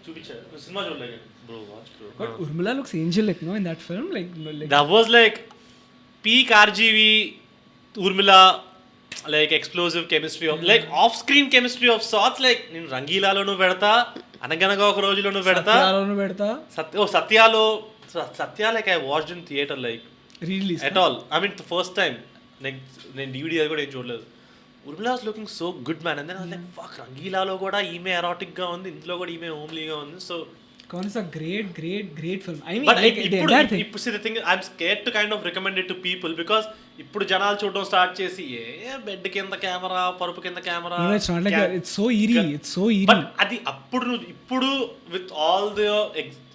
Speaker 1: చూపించారు. Cinema చూడలేదు. Bro, watch bro.
Speaker 2: But Urmila looks angelic, no, in that film. Like
Speaker 1: That was like peak RGV Urmila, like explosive chemistry of like off-screen chemistry of sorts. Like నేను రంగీలాలోనూ పెడతా, అనగనగా ఒక రోజులోనూ పెడతా,
Speaker 2: సత్యాలోను పెడతా.
Speaker 1: సత్య like I watched in theater like
Speaker 2: Release.
Speaker 1: at all. I mean the first time నేను DVD అది కూడా ఏం చూడలేదు. Urmila was looking so good, man. And then I was like, fuck, రంగీలాలో కూడా ఈమె erotic గా ఉంది, ఇంట్లో కూడా ఈమె homelyగా ఉంది. So
Speaker 2: Con is a great film. I mean,
Speaker 1: but
Speaker 2: like the entire thing.
Speaker 1: ఇప్పుడు see the thing, I'm scared to kind of recommend it to people because ఇప్పుడు జనాలు చూడడం స్టార్ట్ చేసి బెడ్ కింద కెమెరా, పరుపు కింద camera.
Speaker 2: No, it's not like that. It's so eerie. It's so eerie.
Speaker 1: But అది ఇప్పుడు విత్ ఆల్ ద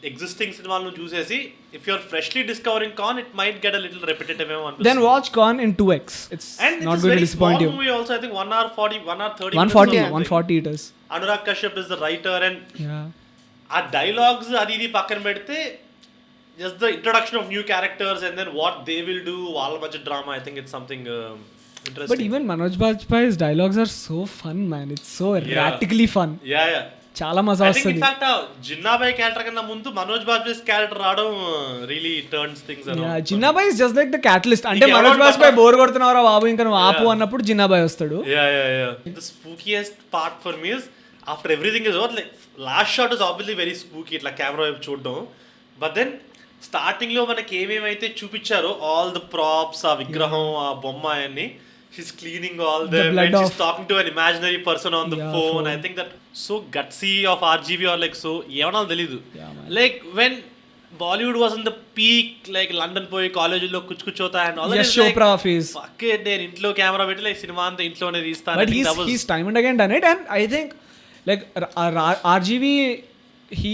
Speaker 1: ఎగ్జిస్టింగ్ సినిమాలను చూసేసి if you're freshly discovering con it might get a little repetitive ఏమో అనిపిస్తుంది.
Speaker 2: Then watch Con in 2x. It's
Speaker 1: And
Speaker 2: not
Speaker 1: it's
Speaker 2: going to
Speaker 1: very
Speaker 2: disappoint
Speaker 1: small
Speaker 2: you.
Speaker 1: movie also. I think 1 hour 40, 1 hour 30
Speaker 2: 140,
Speaker 1: minutes or something.
Speaker 2: 140 it is.
Speaker 1: Anurag Kashyap is the writer and
Speaker 2: Yeah.
Speaker 1: ఆ dialogues అది ఇది పక్కన పెడితే just the introduction of new characters and then what they will do వాళ్ళ మధ్య drama. I think it's something
Speaker 2: But
Speaker 1: interesting.
Speaker 2: even Manoj Bajpayee's dialogues are so fun, man. It's so erratically fun.
Speaker 1: Yeah
Speaker 2: చాలా మజా
Speaker 1: I think
Speaker 2: వస్తుంది.
Speaker 1: In fact Jinnabhai character కన్నా ముందు Manoj Bajpayee character రావడం really turns things
Speaker 2: Yeah,
Speaker 1: around.
Speaker 2: Jinnabhai is just like the catalyst. అంటే
Speaker 1: ఇంక
Speaker 2: మనోజ్
Speaker 1: ఎవరు
Speaker 2: Bajpai bore కొడుతున్నారా బాబు ఇంకా నువ్వు ఆపు అన్నప్పుడు జిన్నాబాయ్ వస్తాడు.
Speaker 1: Yeah. The spookiest part for me is after everything is over, like last shot is obviously very spooky, ఇట్లా కెమెరా వైపు చూడడం. బట్ దెన్ స్టార్టింగ్ లో మనకి ఏమేమైతే చూపించారో ఆల్ ద ప్రాప్స్, ఆ విగ్రహం, ఆ బొమ్మ అన్ని she's cleaning all
Speaker 2: The
Speaker 1: them
Speaker 2: blood
Speaker 1: and she's
Speaker 2: of-
Speaker 1: talking to an imaginary person on the
Speaker 2: Yeah,
Speaker 1: phone.
Speaker 2: phone.
Speaker 1: I think that so gutsy of RGV or like so ఏమన్నా తెలీదు.
Speaker 2: Yeah, man.
Speaker 1: Like when Bollywood was in the peak, like London పోయి కాలేజీలో కుచ్చుకుచ్చోతా and all that.
Speaker 2: Yash
Speaker 1: is like,
Speaker 2: Chopra phase.
Speaker 1: fuck it, నేను ఇంట్లో camera పెట్టి like cinema అంతా ఇంట్లోనే తీస్తాను.
Speaker 2: But he's time and again done it, and I think like RGV, he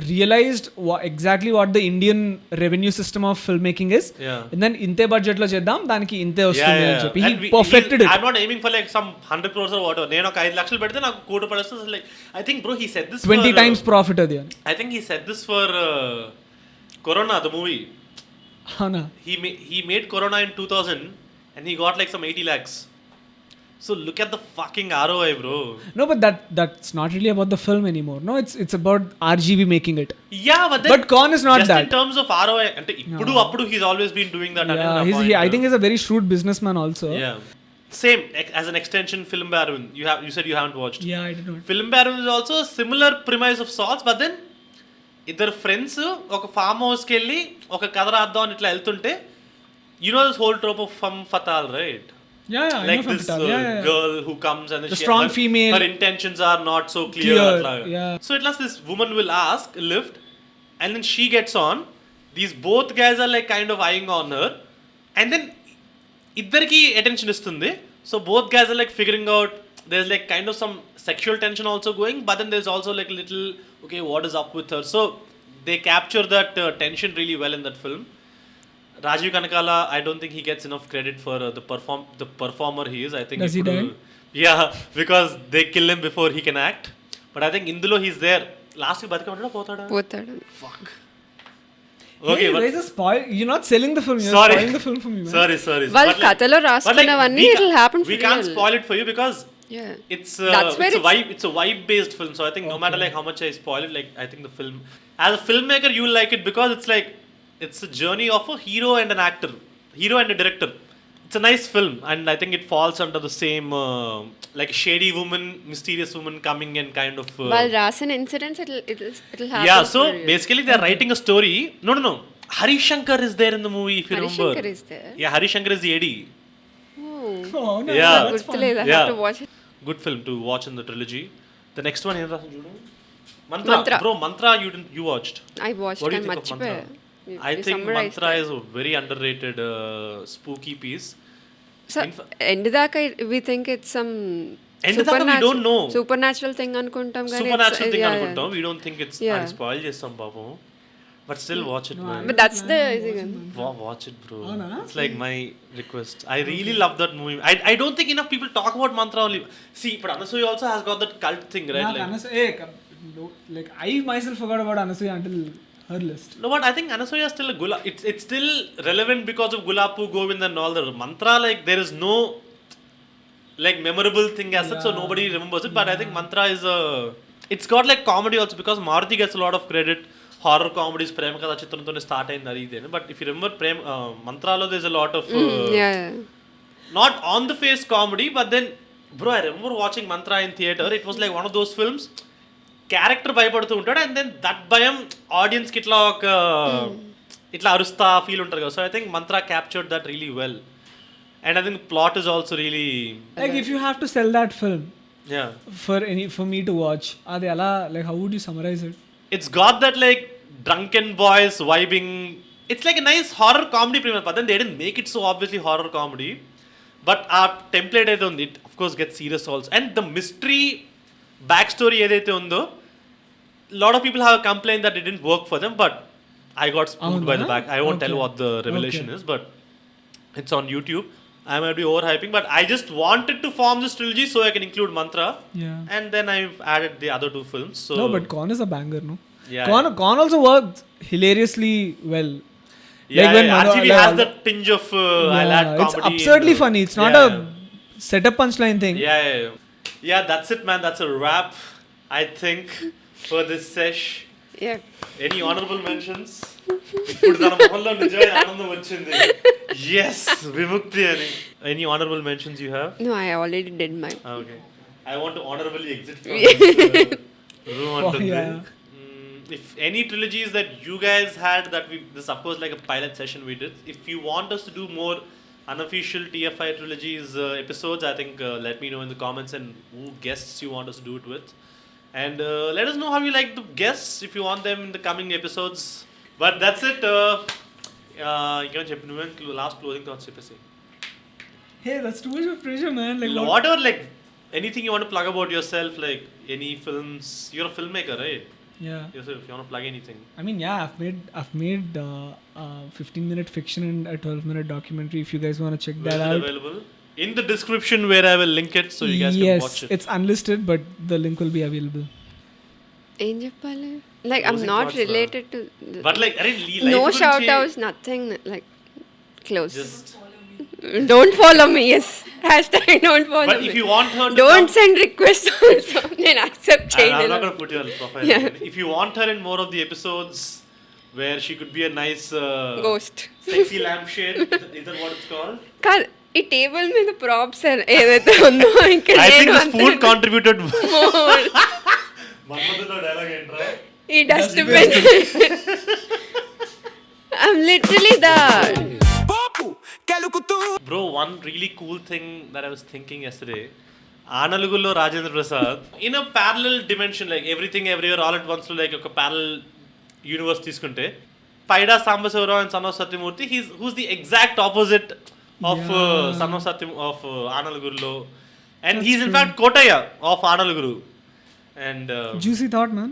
Speaker 2: realized exactly what the Indian revenue system of filmmaking is.
Speaker 1: Yeah.
Speaker 2: And then inte budget lo cheddam daniki inte వస్తుంది అని చెప్పి he
Speaker 1: And
Speaker 2: perfected it.
Speaker 1: I'm not aiming for like some 100 crores or whatever. నేను ఒక 5 లక్షలు పెడితే నాకు కోటి రూపాయలు వస్తుంది. Like I think bro he said this
Speaker 2: 20
Speaker 1: for,
Speaker 2: times profit అది అని.
Speaker 1: I think he said this for Corona the movie.
Speaker 2: అవునా?
Speaker 1: He made Corona in 2000 and he got like some 80 lakhs. So look at the fucking ROI, bro.
Speaker 2: No, but that's not really about the film anymore. No, it's about RGV making it.
Speaker 1: Yeah, but then
Speaker 2: But Con is not
Speaker 1: just
Speaker 2: that.
Speaker 1: in terms of ROI, అంటే ఇప్పుడు అప్పుడు he's always been doing that.
Speaker 2: Yeah, I think he's a very shrewd businessman also.
Speaker 1: Yeah. Same as an extension, Film Baron. You said you haven't watched.
Speaker 2: Yeah, I didn't know.
Speaker 1: Film Baron is also a similar premise of sorts, but then ఇద్దరు friends ఒక form హౌస్కి వెళ్ళి ఒక కథ రాద్దాం అని ఇట్లా వెళ్తుంటే you know this whole trope of femme fatale, right?
Speaker 2: Yeah, I
Speaker 1: Like
Speaker 2: know
Speaker 1: this
Speaker 2: yeah.
Speaker 1: girl who comes and
Speaker 2: The strong female.
Speaker 1: her intentions are not so clear.
Speaker 2: Yeah.
Speaker 1: So at last this woman will ask a lift and then she gets on. These both guys are like kind of eyeing on her and then ఇద్దరికి attention ఇస్తుంది. So both guys are like figuring out there's like kind of some sexual tension also going, but then there's also like little okay what is up with her. So they capture that tension really well in that film. Rajeev Kanakala, I don't think he gets enough credit for the performer he is. I think
Speaker 2: Does he die?
Speaker 1: Yeah, because they kill him before he can act. But I think Indulo he's there. Last week బతికమంటాడా పోతాడా?
Speaker 4: పోతాడు.
Speaker 1: Fuck.
Speaker 2: Okay,
Speaker 1: Okay, but
Speaker 2: there's a spoil. You're not selling the film. You're
Speaker 1: Sorry.
Speaker 2: spoiling the film for me, man.
Speaker 1: sorry.
Speaker 4: వాళ్ళ
Speaker 1: But like-
Speaker 4: కథలో
Speaker 1: but like,
Speaker 4: రాసుకున్నవన్నీ
Speaker 1: we
Speaker 4: it'll happen for
Speaker 1: We can't
Speaker 4: real.
Speaker 1: spoil it for you because
Speaker 4: Yeah.
Speaker 1: it's
Speaker 4: That's where
Speaker 1: it's a vibe based film. So I think no matter like how much I spoil it, like I think the film as a filmmaker you'll like it because it's like it's a journey of a hero and an actor, hero and a director. It's a nice film and I think it falls under the same like shady woman, mysterious woman coming and kind of
Speaker 4: వాళ్ళు రాసిన incidents it'll happen.
Speaker 1: yeah. So
Speaker 4: for real.
Speaker 1: basically they're writing a story. No. Hari Shankar is there in the movie if you
Speaker 4: Hari
Speaker 1: remember.
Speaker 4: Shankar is there.
Speaker 1: Yeah, Hari Shankar is the AD.
Speaker 4: Oh,
Speaker 2: Oh, no,
Speaker 1: Yeah.
Speaker 2: that's fun.
Speaker 4: గుర్తులేదు. I
Speaker 1: Yeah.
Speaker 4: have to watch it.
Speaker 1: Good film to watch in the trilogy. The next one ఏంటో అసలు చూడు. Mantra.
Speaker 4: Mantra.
Speaker 1: Bro, Mantra you watched.
Speaker 4: I watched
Speaker 1: What do you
Speaker 4: and
Speaker 1: think of
Speaker 4: మర్చిపోయా.
Speaker 1: Mantra?
Speaker 4: You-
Speaker 1: I
Speaker 4: you
Speaker 1: think
Speaker 4: summarized
Speaker 1: Mantra
Speaker 4: it.
Speaker 1: is a very underrated spooky piece.
Speaker 4: So end దాకా we think it's some
Speaker 1: End దాకా we don't know.
Speaker 4: Super natural thing అనుకుంటాం కానీ
Speaker 1: Supernatural thing అనుకుంటాం. We don't think it's
Speaker 4: Yeah.
Speaker 1: అది spoil చేస్తాం పాపం. But still watch it, man.
Speaker 4: But that's the
Speaker 1: Watch it, bro.
Speaker 2: Oh, no?
Speaker 1: It's like my request. I really love that movie. I don't think enough people talk about Mantra only. See, but Anasuya also has got that cult thing, right?
Speaker 2: Not
Speaker 1: Like,
Speaker 2: Anasuya, like I myself forgot about Anasuya until her list.
Speaker 1: no, but I think Anasuya is still a it's still relevant because of Gulapu, Govind and all the Mantra. Like there is no like memorable thing as such, so nobody remembers it. But I think Mantra is it's got like comedy also because Maruti gets a lot of credit. Horror comedies, Prem Katha Chitrantoone start అయింది అది ఇది. But if you remember Mantralo, there's a lot of
Speaker 4: yeah.
Speaker 1: not on the face comedy, but then bro, I remember watching Mantra in theater. It was like one of those films. Character భయపడుతూ ఉంటాడు and then that భయం audience కి ఇట్లా ఒక ఇట్లా అరుస్తా feel ఉంటారు కదా. So I think Mantra captured that really well. And I think the plot is also really
Speaker 2: Like if you have to sell that film
Speaker 1: yeah.
Speaker 2: for me to watch, అది ఎలా, like how would you summarize it?
Speaker 1: It's got that like drunken boys vibing. It's like a nice horror comedy premise, but then they didn't make it so obviously horror comedy. But our template ఏదైతే ఉంది, it of course gets serious also. And the mystery backstory ఏదైతే ఉందో, lot of people have complained that it didn't work for them, but I got spooked by the back. I won't tell what the revelation is, but it's on YouTube. I might be overhyping, but I just wanted to form this trilogy so I can include Mantra.
Speaker 2: Yeah.
Speaker 1: And then I've added the other two films. So
Speaker 2: No, but Con is a banger, no?
Speaker 1: Yeah,
Speaker 2: Con also worked hilariously well.
Speaker 1: yeah,
Speaker 2: like when
Speaker 1: RGB
Speaker 2: like,
Speaker 1: has that tinge of I'll add comedy.
Speaker 2: it's absurdly
Speaker 1: in
Speaker 2: funny. It's not a setup punchline thing.
Speaker 1: Yeah, that's it, man. That's a wrap, I think, for this sesh.
Speaker 4: Yeah.
Speaker 1: Any honorable mentions? ఇప్పుడు తన మొహంలో నిజమైన ఆనందం వచ్చింది. Yes, విముక్తి అని. Any honorable mentions you have?
Speaker 4: No, I already did mine.
Speaker 1: Okay. I want to honorably exit from this room onto
Speaker 2: yeah.
Speaker 1: If any trilogies that you guys had that this of course like a pilot session we did. If you want us to do more unofficial TFI Trilogies episodes, I think let me know in the comments and who guests you want us to do it with. And let us know how you like the guests if you want them in the coming episodes. But that's it. You can check last closing thoughts.
Speaker 2: Hey, that's too much of pressure, man. Like,
Speaker 1: Whatever, like anything you want to plug about yourself, like any films. You're a filmmaker, right?
Speaker 2: Yeah.
Speaker 1: Yourself, if you want to plug anything.
Speaker 2: I mean, yeah, I've made 15-minute fiction and a 12-minute documentary. If you guys want to check
Speaker 1: Where
Speaker 2: that
Speaker 1: is it
Speaker 2: out.
Speaker 1: available? In the description where I will link it so you guys can watch it.
Speaker 2: Yes, it's unlisted, but the link will be available.
Speaker 4: ఏం చెప్పాలి like I'm
Speaker 1: Closing
Speaker 4: not
Speaker 1: thoughts,
Speaker 4: related to
Speaker 1: But like,
Speaker 4: no shout outs nothing like close
Speaker 1: Just,
Speaker 4: don't follow me S hashtag don't follow
Speaker 1: but if you want her to
Speaker 4: don't send request also నేను accept
Speaker 1: I'm not
Speaker 4: చేయలేను
Speaker 1: going to put your profile.
Speaker 4: Yeah.
Speaker 1: If you want her in more of the episodes where she could be a nice
Speaker 4: ghost
Speaker 1: sexy lampshade, is that what it's called?
Speaker 4: కాదు ఈ table మీద props ఏదైతే ఉందో ఇక్కడ
Speaker 1: I think
Speaker 4: నేను
Speaker 1: the spoon contributed.
Speaker 4: more.
Speaker 1: మన్మధులో dialogue ఏంట్రా?
Speaker 4: ఈ dustbin I'm literally that
Speaker 3: పోపు కెలుకుతూ
Speaker 1: Bro, one really cool thing that I was thinking yesterday. Analugulo Rajendra Prasad in a parallel dimension, like everything everywhere all at once, like a parallel universe తీసుకుంటే Paida Sambasura and Son of Satyamurthy, who's the exact opposite of Son of Satyam of Analugulo, and he's in fact Kotaya of Analuguru. And
Speaker 2: Juicy thought, man.